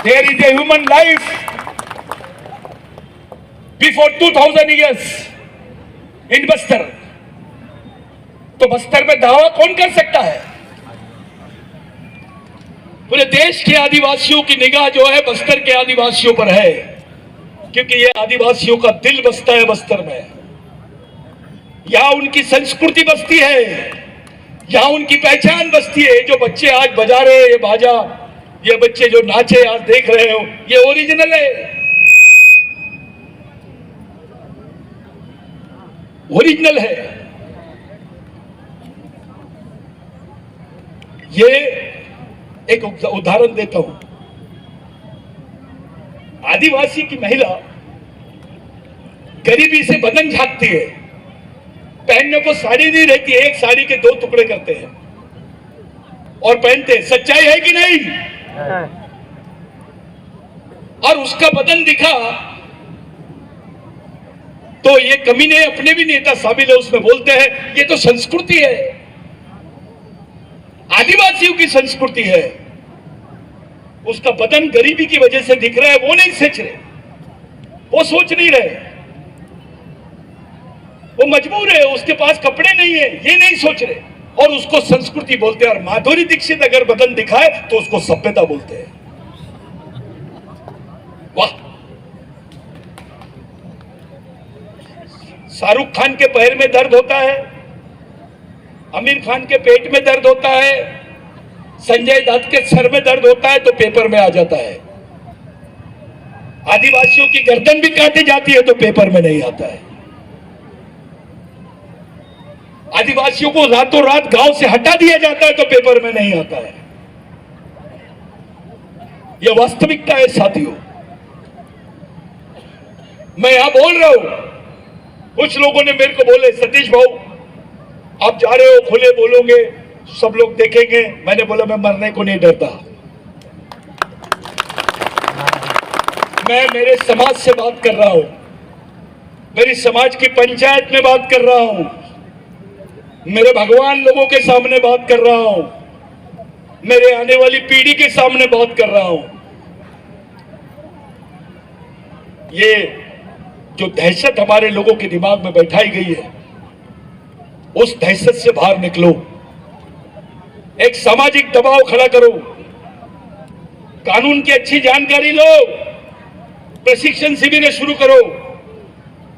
There is a human life before 2000 years in Bastar. तो बस्तर में दावा कौन कर सकता है? पूरे देश के आदिवासियों की निगाह जो है बस्तर के आदिवासियों पर है, क्योंकि ये आदिवासियों का दिल बसता है बस्तर में। यहां उनकी संस्कृति बसती है, यहां उनकी पहचान बसती है। जो बच्चे आज बजा रहे हैं ये बाजा, ये बच्चे जो नाचे आज देख रहे हो, ये ओरिजिनल है, ओरिजिनल है। ये एक उदाहरण देता हूं। आदिवासी की महिला गरीबी से बदन झांकती है, पहनने को साड़ी नहीं रहती है, एक साड़ी के 2 टुकड़े करते हैं और पहनते हैं। सच्चाई है कि नहीं? और उसका बदन दिखा तो ये कमीने अपने भी नेता शामिल है उसमें, बोलते हैं ये तो संस्कृति है, आदिवासियों की संस्कृति है। उसका बदन गरीबी की वजह से दिख रहा है, वो नहीं सोच रहे, वो सोच नहीं रहे, वो मजबूर है, उसके पास कपड़े नहीं है, ये नहीं सोच रहे, और उसको संस्कृति बोलते हैं। और माधुरी दीक्षित अगर बदन दिखाए तो उसको सभ्यता बोलते हैं। वाह! शाहरुख खान के पैर में दर्द होता है, आमिर खान के पेट में दर्द होता है, संजय दत्त के सर में दर्द होता है तो पेपर में आ जाता है। आदिवासियों की गर्दन भी काटी जाती है तो पेपर में नहीं आता है। आदिवासियों को रातों रात गांव से हटा दिया जाता है तो पेपर में नहीं आता है। यह वास्तविकता है साथियों। मैं यहां बोल रहा हूं, कुछ लोगों ने मेरे को बोले सतीश भाऊ आप जा रहे हो, खुले बोलोगे, सब लोग देखेंगे। मैंने बोला मैं मरने को नहीं डरता। मैं मेरे समाज से बात कर रहा हूं, मेरी समाज की पंचायत में बात कर रहा हूं, मेरे भगवान लोगों के सामने बात कर रहा हूं, मेरे आने वाली पीढ़ी के सामने बात कर रहा हूं। ये जो दहशत हमारे लोगों के दिमाग में बैठाई गई है, उस दहशत से बाहर निकलो, एक सामाजिक दबाव खड़ा करो, कानून की अच्छी जानकारी लो, प्रशिक्षण शिविर शुरू करो,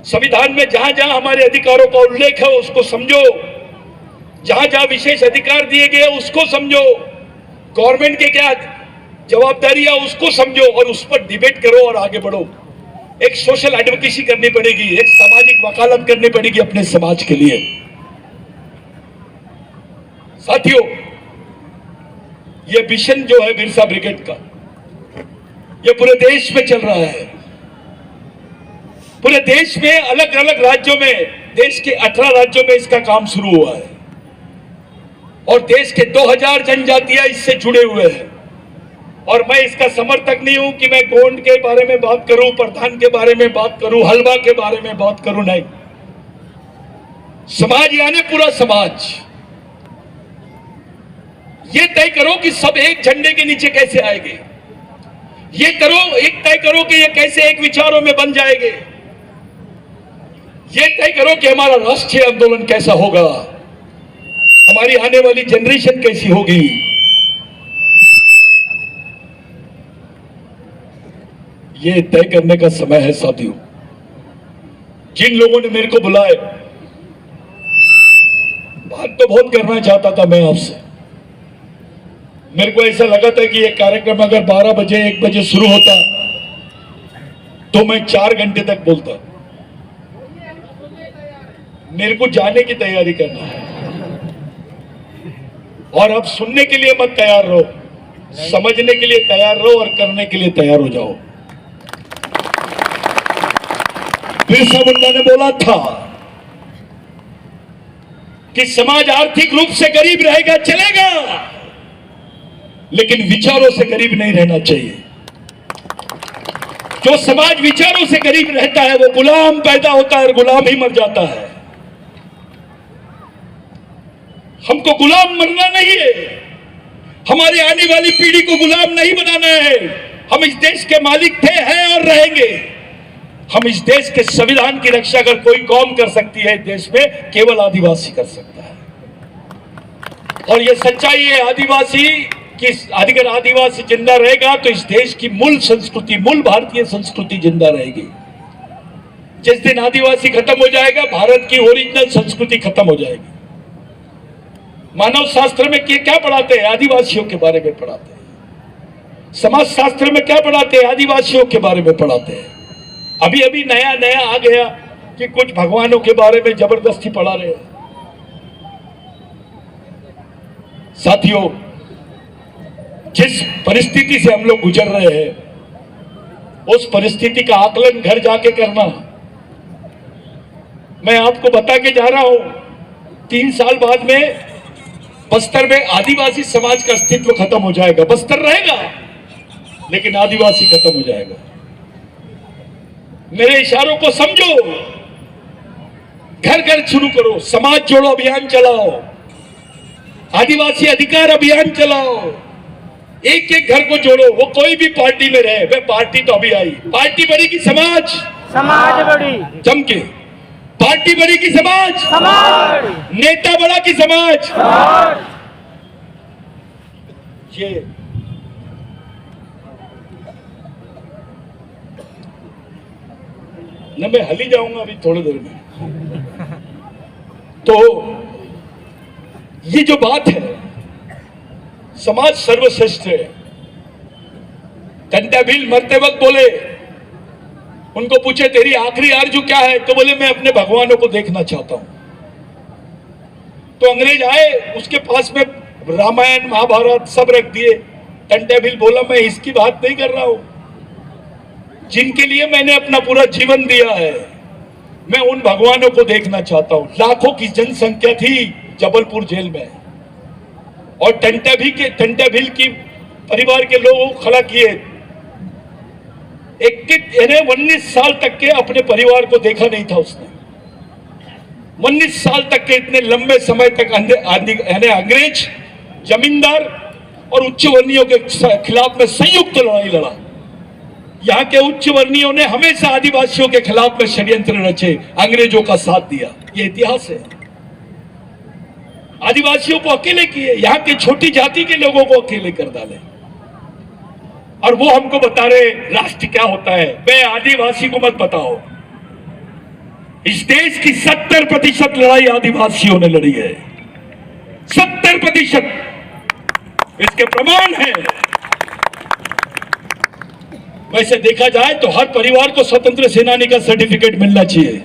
संविधान में जहां जहां हमारे अधिकारों का उल्लेख है उसको समझो, जहां जहां विशेष अधिकार दिए गए उसको समझो, गवर्नमेंट के क्या जवाबदारियां उसको समझो और उस पर डिबेट करो और आगे बढ़ो। एक सोशल एडवोकेसी करनी पड़ेगी, एक सामाजिक वकालत करनी पड़ेगी अपने समाज के लिए। साथियों, यह मिशन जो है बिरसा ब्रिगेड का, यह पूरे देश में चल रहा है। पूरे देश में अलग अलग राज्यों में, देश के 18 राज्यों में इसका काम शुरू हुआ है और देश के 2000 जनजातियां इससे जुड़े हुए हैं। और मैं इसका समर्थक नहीं हूं कि मैं गोंड के बारे में बात करूं, प्रधान के बारे में बात करूं, हलवा के बारे में बात करूं, नहीं। समाज यानी पूरा समाज। ये तय करो कि सब एक झंडे के नीचे कैसे आएंगे, ये करो, एक तय करो कि ये कैसे एक विचारों में बन जाएंगे, ये तय करो कि हमारा राष्ट्रीय आंदोलन कैसा होगा, हमारी आने वाली जनरेशन कैसी होगी। ये तय करने का समय है साथियों। जिन लोगों ने मेरे को बुलाए, बात तो बहुत करना चाहता था मैं आपसे। मेरे को ऐसा लगा था कि ये कार्यक्रम अगर 12 बजे 1 बजे शुरू होता तो मैं 4 घंटे तक बोलता। मेरे को जाने की तैयारी करना है और अब सुनने के लिए मत तैयार रहो, समझने के लिए तैयार रहो और करने के लिए तैयार हो जाओ। बिरसा मुंडा ने बोला था कि समाज आर्थिक रूप से गरीब रहेगा चलेगा, लेकिन विचारों से गरीब नहीं रहना चाहिए। जो समाज विचारों से गरीब रहता है वो गुलाम पैदा होता है और गुलाम ही मर जाता है। हमको गुलाम मरना नहीं है, हमारी आने वाली पीढ़ी को गुलाम नहीं बनाना है। हम इस देश के मालिक थे, हैं और रहेंगे। हम इस देश के संविधान की रक्षा अगर कोई कौम कर सकती है देश में, केवल आदिवासी कर सकता है। और यह सच्चाई है आदिवासी कि अगर आदिवासी जिंदा रहेगा तो इस देश की मूल संस्कृति, मूल भारतीय संस्कृति जिंदा रहेगी। जिस दिन आदिवासी खत्म हो जाएगा, भारत की ओरिजिनल संस्कृति खत्म हो जाएगी। मानव शास्त्र में क्या पढ़ाते हैं? आदिवासियों के बारे में पढ़ाते हैं। समाज शास्त्र में क्या पढ़ाते हैं? आदिवासियों के बारे में पढ़ाते हैं। अभी अभी नया आ गया कि कुछ भगवानों के बारे में जबरदस्ती पढ़ा रहे हैं। साथियों, जिस परिस्थिति से हम लोग गुजर रहे हैं उस परिस्थिति का आकलन घर जाके करना। मैं आपको बता के जा रहा हूं, 3 साल बाद में बस्तर में आदिवासी समाज का अस्तित्व खत्म हो जाएगा। बस्तर रहेगा लेकिन आदिवासी खत्म हो जाएगा। मेरे इशारों को समझो, घर घर शुरू करो, समाज जोड़ो अभियान चलाओ, आदिवासी अधिकार अभियान चलाओ, एक एक घर को जोड़ो। वो कोई भी पार्टी में रहे, वे पार्टी तो अभी आई, पार्टी बड़ी की समाज, समाज बड़ी, चमके, पार्टी बड़ी की समाज, समाज बड़ी, नेता बड़ा की समाज। ये न मैं हली जाऊंगा अभी थोड़ी देर में। तो ये जो बात है, समाज सर्वश्रेष्ठ है। टंटा भील मरते वक्त बोले, उनको पूछे तेरी आखिरी आरजू क्या है, तो बोले मैं अपने भगवानों को देखना चाहता हूं। तो अंग्रेज आए, उसके पास में रामायण महाभारत सब रख दिए। टंटा भील बोला मैं इसकी बात नहीं कर रहा हूं, जिनके लिए मैंने अपना पूरा जीवन दिया है, मैं उन भगवानों को देखना चाहता हूं। लाखों की जनसंख्या थी जबलपुर जेल में, और टंटा भील की परिवार के लोगों को खड़ा किए। 19 साल तक के अपने परिवार को देखा नहीं था उसने। 19 साल तक के इतने लंबे समय तक अंग्रेज, जमींदार और उच्च वर्णियों के खिलाफ में संयुक्त लड़ाई लड़ा। यहाँ के उच्च वर्णियों ने हमेशा आदिवासियों के खिलाफ में षड्यंत्र रचे, अंग्रेजों का साथ दिया। ये इतिहास है। आदिवासियों को अकेले किए, यहाँ के छोटी जाति के लोगों को अकेले कर डाले, और वो हमको बता रहे राष्ट्र क्या होता है। वे आदिवासी को मत बताओ। इस देश की 70% लड़ाई आदिवासियों ने लड़ी है। 70%। इसके प्रमाण है। वैसे देखा जाए तो हर परिवार को स्वतंत्र सेनानी का सर्टिफिकेट मिलना चाहिए।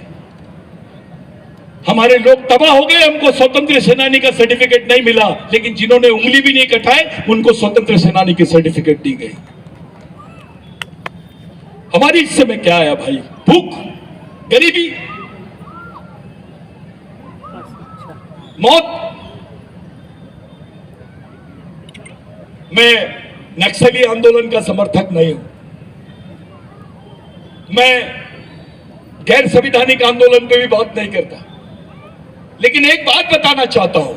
हमारे लोग तबाह हो गए, हमको स्वतंत्र सेनानी का सर्टिफिकेट नहीं मिला, लेकिन जिन्होंने उंगली भी नहीं कटाए उनको स्वतंत्र सेनानी की सर्टिफिकेट दी गई। हमारी हिस्से में क्या आया भाई? भूख, गरीबी, मौत। मैं नक्सली आंदोलन का समर्थक नहीं हूं, मैं गैर संवैधानिक आंदोलन पे भी बात नहीं करता, लेकिन एक बात बताना चाहता हूं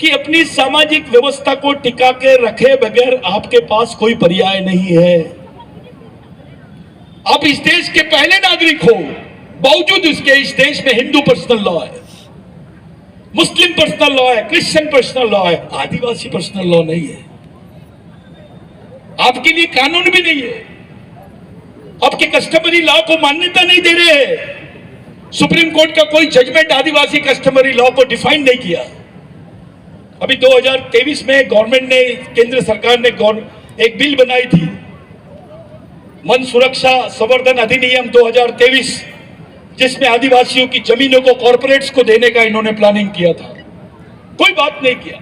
कि अपनी सामाजिक व्यवस्था को टिका के रखे बगैर आपके पास कोई पर्याय नहीं है। आप इस देश के पहले नागरिक हो, बावजूद इसके इस देश में हिंदू पर्सनल लॉ है, मुस्लिम पर्सनल लॉ है, क्रिश्चियन पर्सनल लॉ है, आदिवासी पर्सनल लॉ नहीं है। आपके लिए कानून भी नहीं है, आपके कस्टमरी लॉ को मान्यता नहीं दे रहे हैं। सुप्रीम कोर्ट का कोई जजमेंट आदिवासी कस्टमरी लॉ को डिफाइन नहीं किया। अभी 2023 में गवर्नमेंट ने, केंद्र सरकार ने एक बिल बनाई थी, वन सुरक्षा संवर्धन अधिनियम 2023, जिसमें आदिवासियों की जमीनों को कॉर्पोरेट्स को देने का इन्होंने प्लानिंग किया था। कोई बात नहीं किया।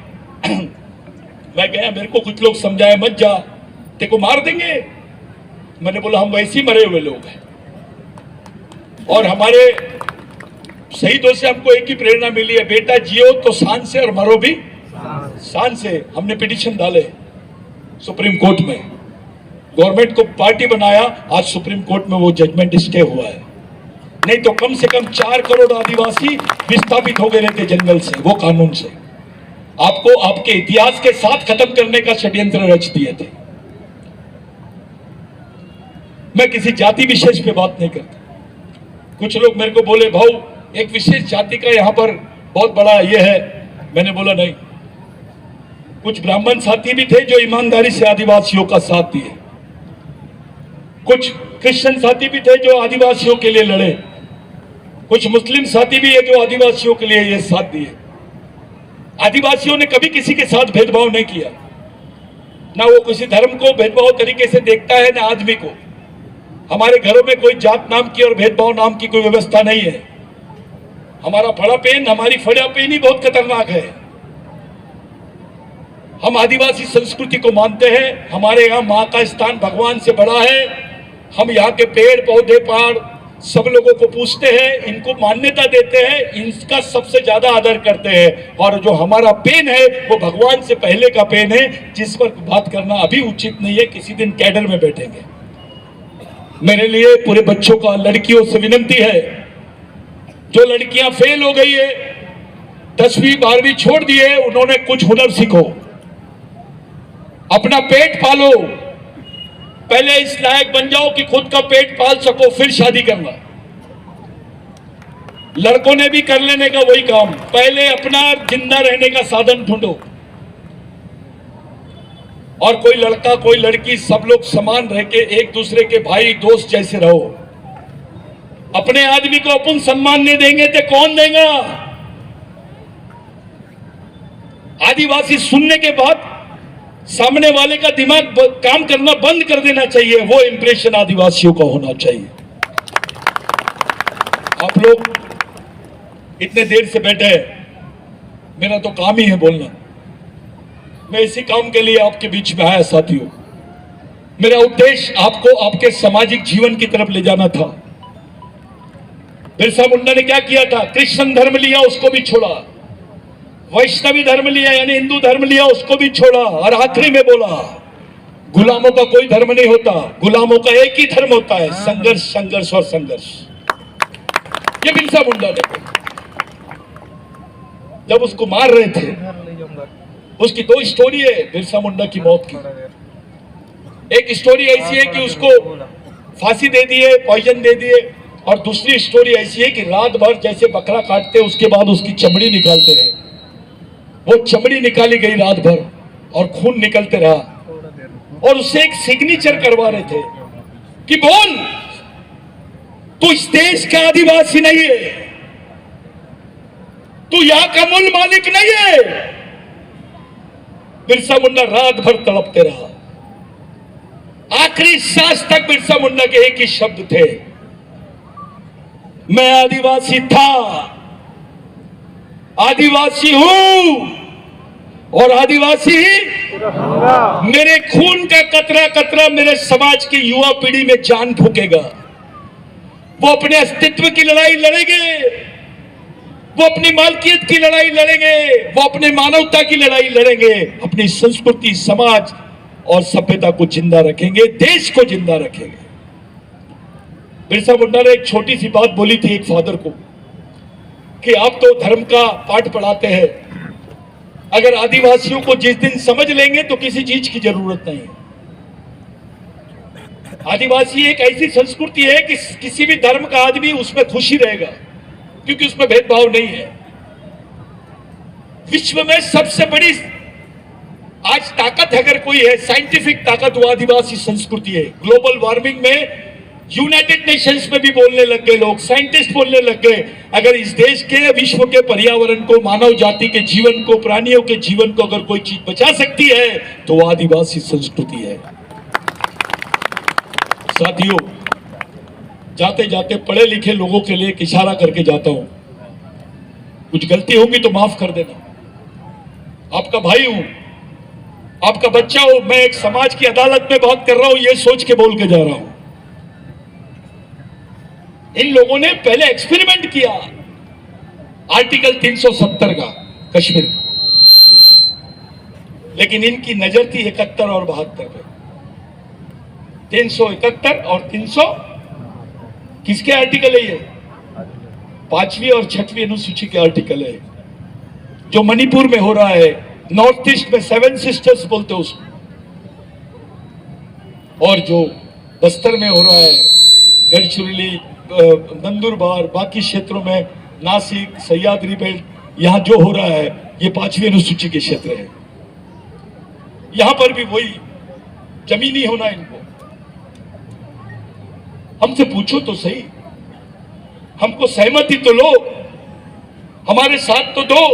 मैं गया, मेरे को कुछ लोग समझाए मत जा, तेरे को मार देंगे। मैंने बोला हम वैसे ही मरे हुए लोग हैं, और हमारे शहीदों से हमको एक ही प्रेरणा मिली है, बेटा जियो तो शान से और मरो भी शान से। हमने पिटीशन डाले सुप्रीम कोर्ट में, गवर्नमेंट को पार्टी बनाया, आज सुप्रीम कोर्ट में वो जजमेंट स्टे हुआ है। नहीं तो कम से कम 4 करोड़ आदिवासी विस्थापित हो गए रहते जंगल से, वो कानून से। आपको आपके इतिहास के साथ खत्म करने का षड्यंत्र रच दिए थे। मैं किसी जाति विशेष पे बात नहीं करता। कुछ लोग मेरे को बोले भाऊ एक विशेष जाति का यहाँ पर बहुत बड़ा ये है, मैंने बोला नहीं। कुछ ब्राह्मण साथी भी थे जो ईमानदारी से आदिवासियों का साथ दिए, कुछ क्रिश्चियन साथी भी थे जो आदिवासियों के लिए लड़े, कुछ मुस्लिम साथी भी है जो आदिवासियों के लिए ये साथ दिए। आदिवासियों ने कभी किसी के साथ भेदभाव नहीं किया, ना वो किसी धर्म को भेदभाव तरीके से देखता है ना आदमी को। हमारे घरों में कोई जात नाम की और भेदभाव नाम की कोई व्यवस्था नहीं है। हमारा फड़ा पेन, हमारी फड़ा पेन ही बहुत खतरनाक है। हम आदिवासी संस्कृति को मानते हैं। हमारे यहाँ माँ का स्थान भगवान से बड़ा है। हम यहाँ के पेड़ पौधे पहाड़ सब लोगों को पूछते हैं, इनको मान्यता देते हैं, इनका सबसे ज्यादा आदर करते हैं। और जो हमारा पेन है वो भगवान से पहले का पेन है, जिस पर बात करना अभी उचित नहीं है। किसी दिन कैडर में बैठेंगे। मेरे लिए पूरे बच्चों का, लड़कियों से विनती है, जो लड़कियां फेल हो गई है, 10वीं 12वीं छोड़ दिए, उन्होंने कुछ हुनर सीखो, अपना पेट पालो। पहले इस लायक बन जाओ कि खुद का पेट पाल सको, फिर शादी करना। लड़कों ने भी कर लेने का वही काम, पहले अपना जिंदा रहने का साधन ढूंढो। और कोई लड़का कोई लड़की सब लोग समान रह के एक दूसरे के भाई दोस्त जैसे रहो। अपने आदमी को अपन सम्मान नहीं देंगे तो कौन देगा? आदिवासी सुनने के बाद सामने वाले का दिमाग काम करना बंद कर देना चाहिए। वो इंप्रेशन आदिवासियों का होना चाहिए। आप लोग इतने देर से बैठे हैं, मेरा तो काम ही है बोलना। मैं इसी काम के लिए आपके बीच में आया साथियों। मेरा उद्देश्य आपको आपके सामाजिक जीवन की तरफ ले जाना था। बिरसा मुंडा ने क्या किया था? कृष्ण धर्म लिया, उसको भी छोड़ा। वैष्णवी धर्म लिया यानी हिंदू धर्म लिया, उसको भी छोड़ा। और आखिरी में बोला, गुलामों का कोई धर्म नहीं होता, गुलामों का एक ही धर्म होता है, संघर्ष संघर्ष और संघर्ष। ये बिरसा मुंडा ने जब उसको मार रहे थे, उसकी 2 स्टोरी है बिरसा मुंडा की मौत की। एक स्टोरी ऐसी है कि उसको फांसी दे दिए, पॉइजन दे दिए। और दूसरी स्टोरी ऐसी है कि रात भर जैसे बकरा काटते उसके बाद उसकी चमड़ी निकालते हैं, वो चमड़ी निकाली गई रात भर और खून निकलते रहा। और उससे एक सिग्नेचर करवा रहे थे कि बोल, तू इस देश का आदिवासी नहीं है, तू यहां का मूल मालिक नहीं है। बिरसा मुंडा रात भर तड़पते रहा। आखिरी सांस तक बिरसा मुंडा के एक ही शब्द थे, मैं आदिवासी था, आदिवासी हूं और आदिवासी मेरे खून का कतरा कतरा मेरे समाज की युवा पीढ़ी में जान फूकेगा। वो अपने अस्तित्व की लड़ाई लड़ेंगे, वो अपनी मालकियत की लड़ाई लड़ेंगे, वो अपने मानवता की लड़ाई लड़ेंगे, अपनी संस्कृति समाज और सभ्यता को जिंदा रखेंगे, देश को जिंदा रखेंगे। बिरसा मुंडा ने एक छोटी सी बात बोली थी एक फादर को कि आप तो धर्म का पाठ पढ़ाते हैं, अगर आदिवासियों को जिस दिन समझ लेंगे तो किसी चीज की जरूरत नहीं है। आदिवासी एक ऐसी संस्कृति है कि किसी भी धर्म का आदमी उसमें खुशी रहेगा, क्योंकि उसमें भेदभाव नहीं है। विश्व में सबसे बड़ी आज ताकत अगर कोई है, साइंटिफिक ताकत, वो आदिवासी संस्कृति है। ग्लोबल वार्मिंग में यूनाइटेड नेशंस में भी बोलने लग गए लोग, साइंटिस्ट बोलने लग गए, अगर इस देश के विश्व के पर्यावरण को, मानव जाति के जीवन को, प्राणियों के जीवन को अगर कोई चीज बचा सकती है तो वो आदिवासी संस्कृति है। साथियों, जाते जाते पढ़े लिखे लोगों के लिए एक इशारा करके जाता हूं। कुछ गलती होगी तो माफ कर देना। आपका भाई हूं, आपका बच्चा हूं। मैं एक समाज की अदालत में बात कर रहा हूं, ये सोच के बोल के जा रहा हूं। इन लोगों ने पहले एक्सपेरिमेंट किया आर्टिकल 370 का कश्मीर का, लेकिन इनकी नजर थी 71 और 72 पे। 371 और 300 किसके आर्टिकल है? ये 5वीं और 6वीं अनुसूची के आर्टिकल है। जो मणिपुर में हो रहा है, नॉर्थ ईस्ट में 7 सिस्टर्स बोलते हैं उसको, और जो बस्तर में हो रहा है, गढ़चिरौली, नंदुरबार, बाकी क्षेत्रों में नासिक, सह्याद्री बेल्ट, यहां जो हो रहा है ये 5वीं अनुसूची के क्षेत्र है। यहां पर भी वही जमीनी होना इनको। हमसे पूछो तो सही, हमको सहमति तो लो, हमारे साथ तो दो।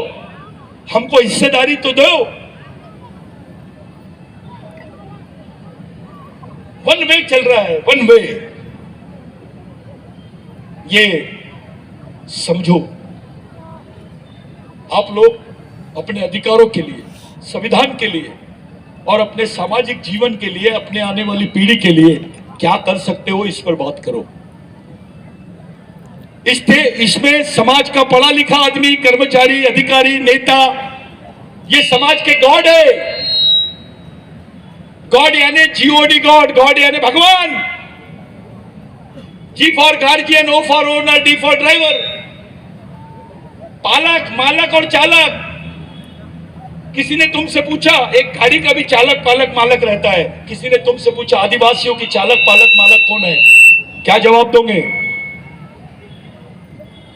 हमको हिस्सेदारी तो दो। वन वे चल रहा है, वन वे। ये समझो, आप लोग अपने अधिकारों के लिए, संविधान के लिए और अपने सामाजिक जीवन के लिए, अपने आने वाली पीढ़ी के लिए क्या कर सकते हो, इस पर बात करो। इसमें समाज का पढ़ा लिखा आदमी, कर्मचारी, अधिकारी, नेता, ये समाज के गॉड है। गॉड यानी जीओडी गॉड, गॉड यानी भगवान। G for guardian, O for owner, D for driver. पालक, मालक और चालक। किसी ने तुमसे पूछा, एक गाड़ी का भी चालक पालक मालक रहता है, किसी ने तुमसे पूछा आदिवासियों की चालक पालक मालक कौन है, क्या जवाब दोगे?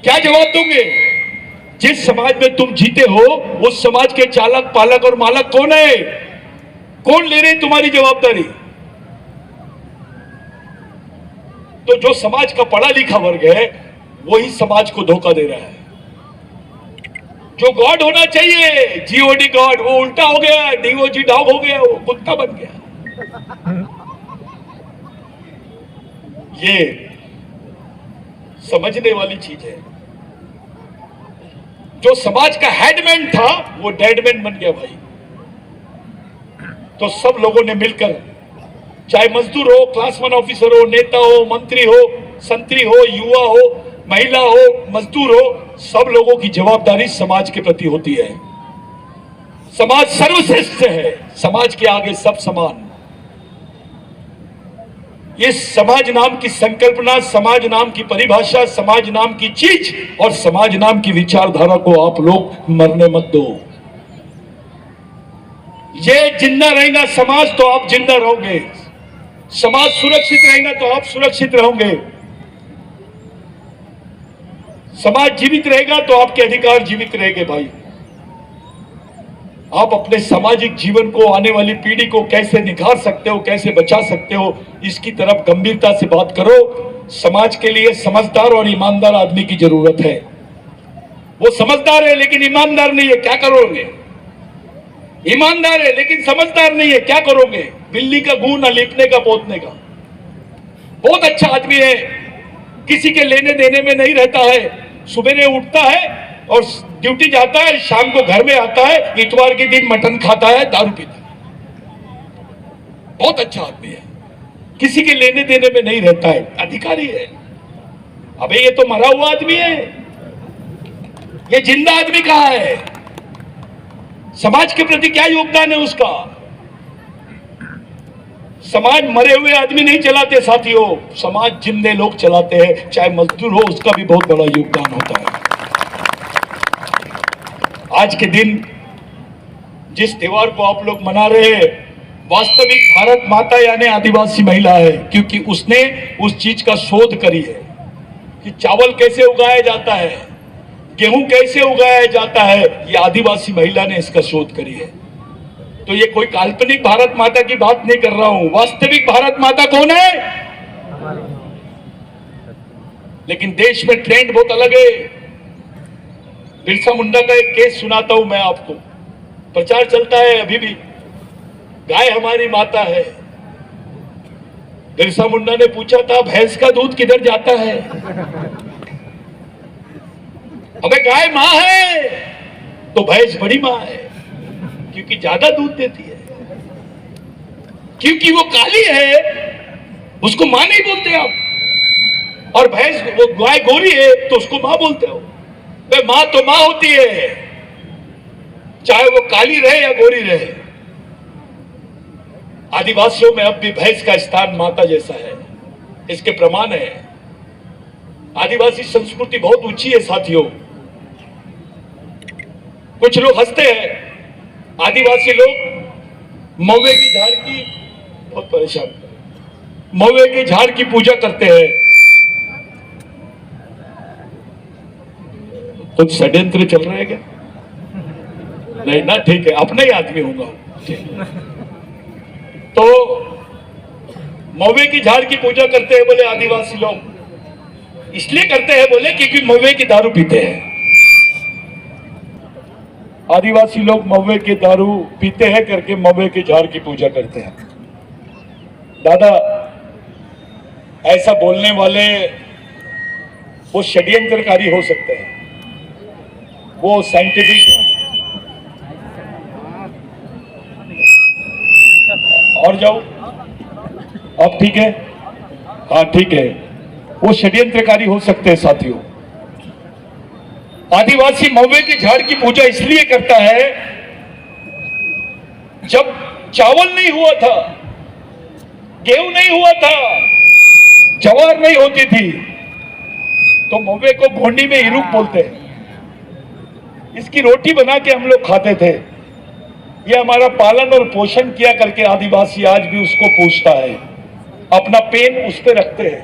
क्या जवाब दोगे? जिस समाज में तुम जीते हो उस समाज के चालक पालक और मालक कौन है? कौन ले रहे तुम्हारी जवाबदारी? तो जो समाज का पढ़ा लिखा वर्ग है वही समाज को धोखा दे रहा है। जो गॉड होना चाहिए, जीओडी गॉड, वो उल्टा हो गया, डीओजी डॉग हो गया, वो कुत्ता बन गया। ये समझने वाली चीज है। जो समाज का हेडमैन था वो डेडमैन बन गया भाई। तो सब लोगों ने मिलकर, चाहे मजदूर हो, क्लास 1 ऑफिसर हो, नेता हो, मंत्री हो, संतरी हो, युवा हो, महिला हो, मजदूर हो, सब लोगों की जवाबदारी समाज के प्रति होती है। समाज सर्वश्रेष्ठ है, समाज के आगे सब समान। इस समाज नाम की संकल्पना, समाज नाम की परिभाषा, समाज नाम की चीज और समाज नाम की विचारधारा को आप लोग मरने मत दो। ये जिंदा रहेगा समाज तो आप जिंदा रहोगे, समाज सुरक्षित रहेगा तो आप सुरक्षित रहोगे, समाज जीवित रहेगा तो आपके अधिकार जीवित रहेंगे। भाई, आप अपने सामाजिक जीवन को, आने वाली पीढ़ी को कैसे निखार सकते हो, कैसे बचा सकते हो, इसकी तरफ गंभीरता से बात करो। समाज के लिए समझदार और ईमानदार आदमी की जरूरत है। वो समझदार है लेकिन ईमानदार नहीं है, क्या करोगे? ईमानदार है लेकिन समझदार नहीं है, क्या करोगे? बिल्ली का गूं न लीपने का पोतने का। बहुत अच्छा आदमी है, किसी के लेने देने में नहीं रहता है, सुबह उठता है और ड्यूटी जाता है, शाम को घर में आता है, इतवार के दिन मटन खाता है, दारू पीता है। बहुत अच्छा आदमी है, किसी के लेने देने में नहीं रहता है, अधिकारी है। अबे ये तो मरा हुआ आदमी है, ये जिंदा आदमी कहाँ है? समाज के प्रति क्या योगदान है उसका? समाज मरे हुए आदमी नहीं चलाते साथियों, समाज जिंदे लोग चलाते हैं, चाहे मजदूर हो, उसका भी बहुत बड़ा योगदान होता है। आज के दिन जिस त्योहार को आप लोग मना रहे हैं, वास्तविक भारत माता यानी आदिवासी महिला है, क्योंकि उसने उस चीज का शोध करी है कि चावल कैसे उगाया जाता है, गेहूं कैसे उगाया जाता है, ये आदिवासी महिला ने इसका शोध करी है। तो ये कोई काल्पनिक भारत माता की बात नहीं कर रहा हूं, वास्तविक भारत माता कौन है? लेकिन देश में ट्रेंड बहुत अलग है। बिरसा मुंडा का एक केस सुनाता हूं मैं आपको, प्रचार चलता है अभी भी, गाय हमारी माता है। बिरसा मुंडा ने पूछा था, भैंस का दूध किधर जाता है? अबे गाय मां है तो भैंस बड़ी मां है, क्योंकि ज्यादा दूध देती है। क्योंकि वो काली है उसको मां नहीं बोलते आप, और भैंस, वो गाय गोरी है तो उसको मां बोलते हो। वे मां तो मां होती है, चाहे वो काली रहे या गोरी रहे। आदिवासियों में अब भी भैंस का स्थान माता जैसा है, इसके प्रमाण है। आदिवासी संस्कृति बहुत ऊंची है साथियों। कुछ लोग हंसते हैं, आदिवासी लोग महुए की झाड़ की, बहुत परेशान, महुए के झाड़ की पूजा करते हैं। कुछ षड्यंत्र चल रहा है क्या? नहीं ना, ठीक है, अपना ही आदमी होगा। तो महुए की झाड़ की पूजा करते हैं बोले आदिवासी लोग, इसलिए करते हैं बोले क्योंकि महुए की दारू पीते हैं। आदिवासी लोग मव्वे के दारू पीते हैं करके मव्वे के झाड़ की पूजा करते हैं। दादा, ऐसा बोलने वाले वो षड्यंत्रकारी हो सकते हैं, वो साइंटिफिक और जाओ, अब ठीक है, हाँ ठीक है, वो षड्यंत्रकारी हो सकते हैं साथियों। आदिवासी मव्वे के झाड़ की पूजा इसलिए करता है, जब चावल नहीं हुआ था, गेहूं नहीं हुआ था, ज्वार नहीं होती थी, तो मव्वे को गोंडी में इरुक बोलते हैं। इसकी रोटी बना के हम लोग खाते थे। ये हमारा पालन और पोषण किया करके आदिवासी आज भी उसको पूछता है, अपना पेन उस पे रखते हैं।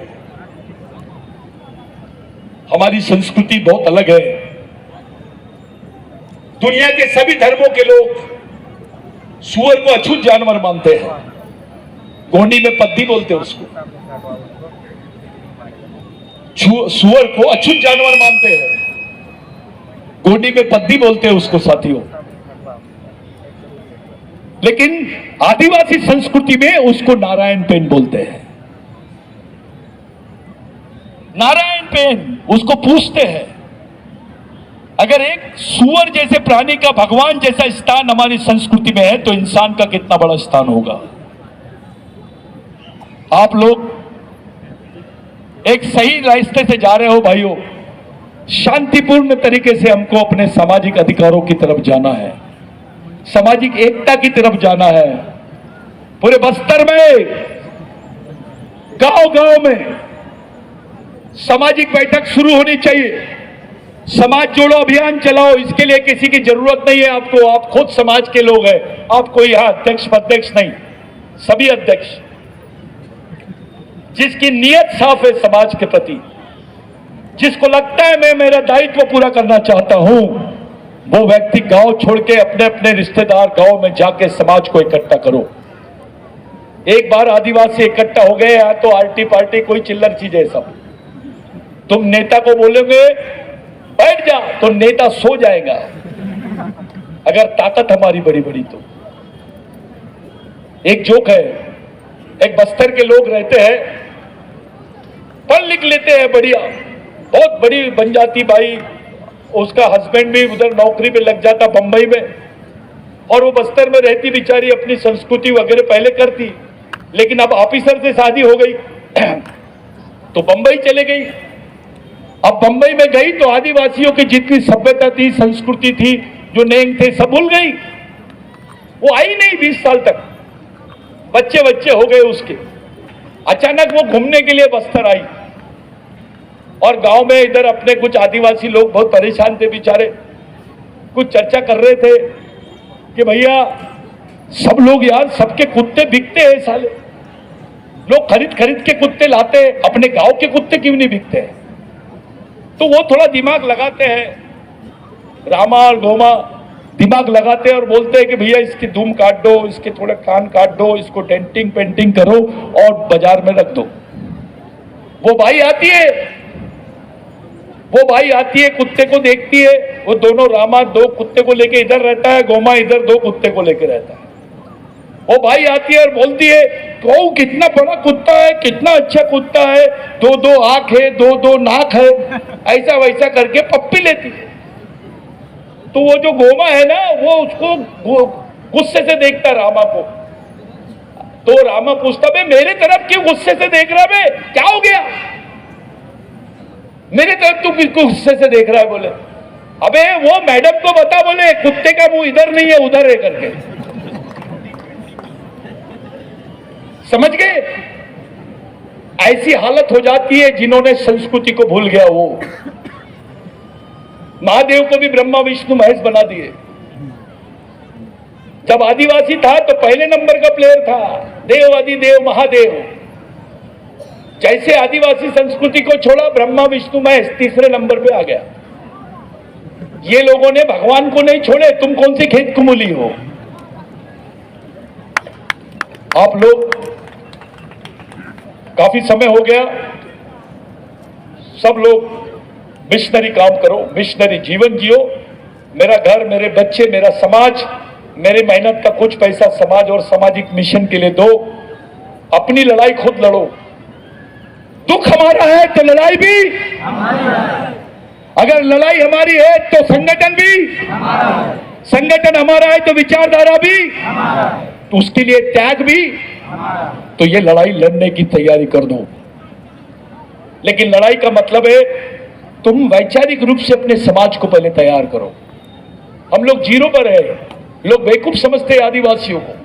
हमारी संस्कृति बहुत अलग है। दुनिया के सभी धर्मों के लोग सुअर को अछूत जानवर मानते हैं। गोंडी में पद्दी बोलते हैं उसको, सुअर को अछूत जानवर मानते हैं, गोंडी में पद्दी बोलते हैं उसको साथियों। लेकिन आदिवासी संस्कृति में उसको नारायण पेन बोलते हैं। नारायण पेन उसको पूछते हैं। अगर एक सुअर जैसे प्राणी का भगवान जैसा स्थान हमारी संस्कृति में है, तो इंसान का कितना बड़ा स्थान होगा। आप लोग एक सही रास्ते से जा रहे हो भाइयों। शांतिपूर्ण तरीके से हमको अपने सामाजिक अधिकारों की तरफ जाना है, सामाजिक एकता की तरफ जाना है। पूरे बस्तर में गांव-गांव में सामाजिक बैठक शुरू होनी चाहिए। समाज जोड़ो अभियान चलाओ। इसके लिए किसी की जरूरत नहीं है आपको, आप खुद समाज के लोग हैं। आप कोई यहां अध्यक्ष पध्यक्ष नहीं, सभी अध्यक्ष जिसकी नीयत साफ है समाज के प्रति, जिसको लगता है मैं मेरा दायित्व पूरा करना चाहता हूं, वो व्यक्ति गांव छोड़ के अपने अपने रिश्तेदार गांव में जाके समाज को इकट्ठा करो। एक बार आदिवासी इकट्ठा हो गए यहाँ तो आरटी पार्टी कोई चिल्लर चीज है सब। तुम नेता को बोलोगे बैठ जा तो नेता सो जाएगा, अगर ताकत हमारी बड़ी बड़ी तो। एक जोक है, एक बस्तर के लोग रहते हैं, पढ़ लिख लेते हैं बढ़िया, बहुत बड़ी बन जाती भाई, उसका हस्बैंड भी उधर नौकरी पे लग जाता बंबई में, और वो बस्तर में रहती बेचारी, अपनी संस्कृति वगैरह पहले करती, लेकिन अब ऑफिसर से शादी हो गई तो बंबई चले गई। अब बंबई में गई तो आदिवासियों की जितनी सभ्यता थी, संस्कृति थी, जो नेम थे, सब भूल गई। वो आई नहीं 20 साल तक, बच्चे बच्चे हो गए उसके। अचानक वो घूमने के लिए बस्तर आई, और गांव में इधर अपने कुछ आदिवासी लोग बहुत परेशान थे बेचारे, कुछ चर्चा कर रहे थे कि भैया सब लोग यार, सबके कुत्ते बिकते हैं साले, लोग खरीद खरीद के कुत्ते लाते हैं, अपने गांव के कुत्ते क्यों नहीं बिकते हैं? तो वो थोड़ा दिमाग लगाते हैं, रामा और गोमा दिमाग लगाते हैं और बोलते हैं कि भैया इसकी दुम काट दो, इसके थोड़े कान काट दो, इसको डेंटिंग पेंटिंग करो और बाजार में रख दो। वो भाई आती है, कुत्ते को देखती है, वो दोनों रामा दो कुत्ते को लेके इधर रहता है, गोमा इधर दो कुत्ते को लेके रहता है। वो भाई आती है और बोलती है तो कितना बड़ा कुत्ता है, कितना अच्छा कुत्ता है, दो दो आंख है, दो दो नाक है, ऐसा वैसा करके पप्पी लेती है। तो वो जो गोमा है ना, वो उसको गुस्से से देखता रामा को। तो रामा पूछता बे मेरे तरफ क्यों गुस्से से देख रहा बे, क्या हो गया, मेरे तरफ तू किसको गुस्से से देख रहा है? बोले अबे वो मैडम को बता, बोले कुत्ते का मुंह इधर नहीं है उधर है करके। समझ गए? ऐसी हालत हो जाती है जिन्होंने संस्कृति को भूल गया। वो महादेव को भी ब्रह्मा विष्णु महेश बना दिए। जब आदिवासी था तो पहले नंबर का प्लेयर था, देव आदिदेव महादेव। जैसे आदिवासी संस्कृति को छोड़ा, ब्रह्मा विष्णु महेश तीसरे नंबर पे आ गया। ये लोगों ने भगवान को नहीं छोड़े। तुम कौन सी खेत कुमुली हो? आप लोग काफी समय हो गया, सब लोग मिशनरी काम करो, मिशनरी जीवन जियो, मेरा घर, मेरे बच्चे, मेरा समाज, मेरी मेहनत का कुछ पैसा समाज और सामाजिक मिशन के लिए दो। अपनी लड़ाई खुद लड़ो। दुख हमारा है तो लड़ाई भी अगर लड़ाई हमारी है तो संगठन भी संगठन हमारा है तो विचारधारा भी, तो उसके लिए त्याग भी। तो ये लड़ाई लड़ने की तैयारी कर दो। लेकिन लड़ाई का मतलब है तुम वैचारिक रूप से अपने समाज को पहले तैयार करो। हम लोग जीरो पर है। लोग बेवकूफ समझते हैं आदिवासियों को।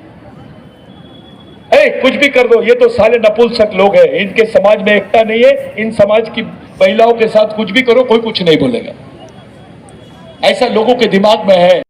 कुछ भी कर दो, ये तो साले नपुंसक लोग हैं, इनके समाज में एकता नहीं है, इन समाज की महिलाओं के साथ कुछ भी करो, कोई कुछ नहीं बोलेगा। ऐसा लोगों के दिमाग में है।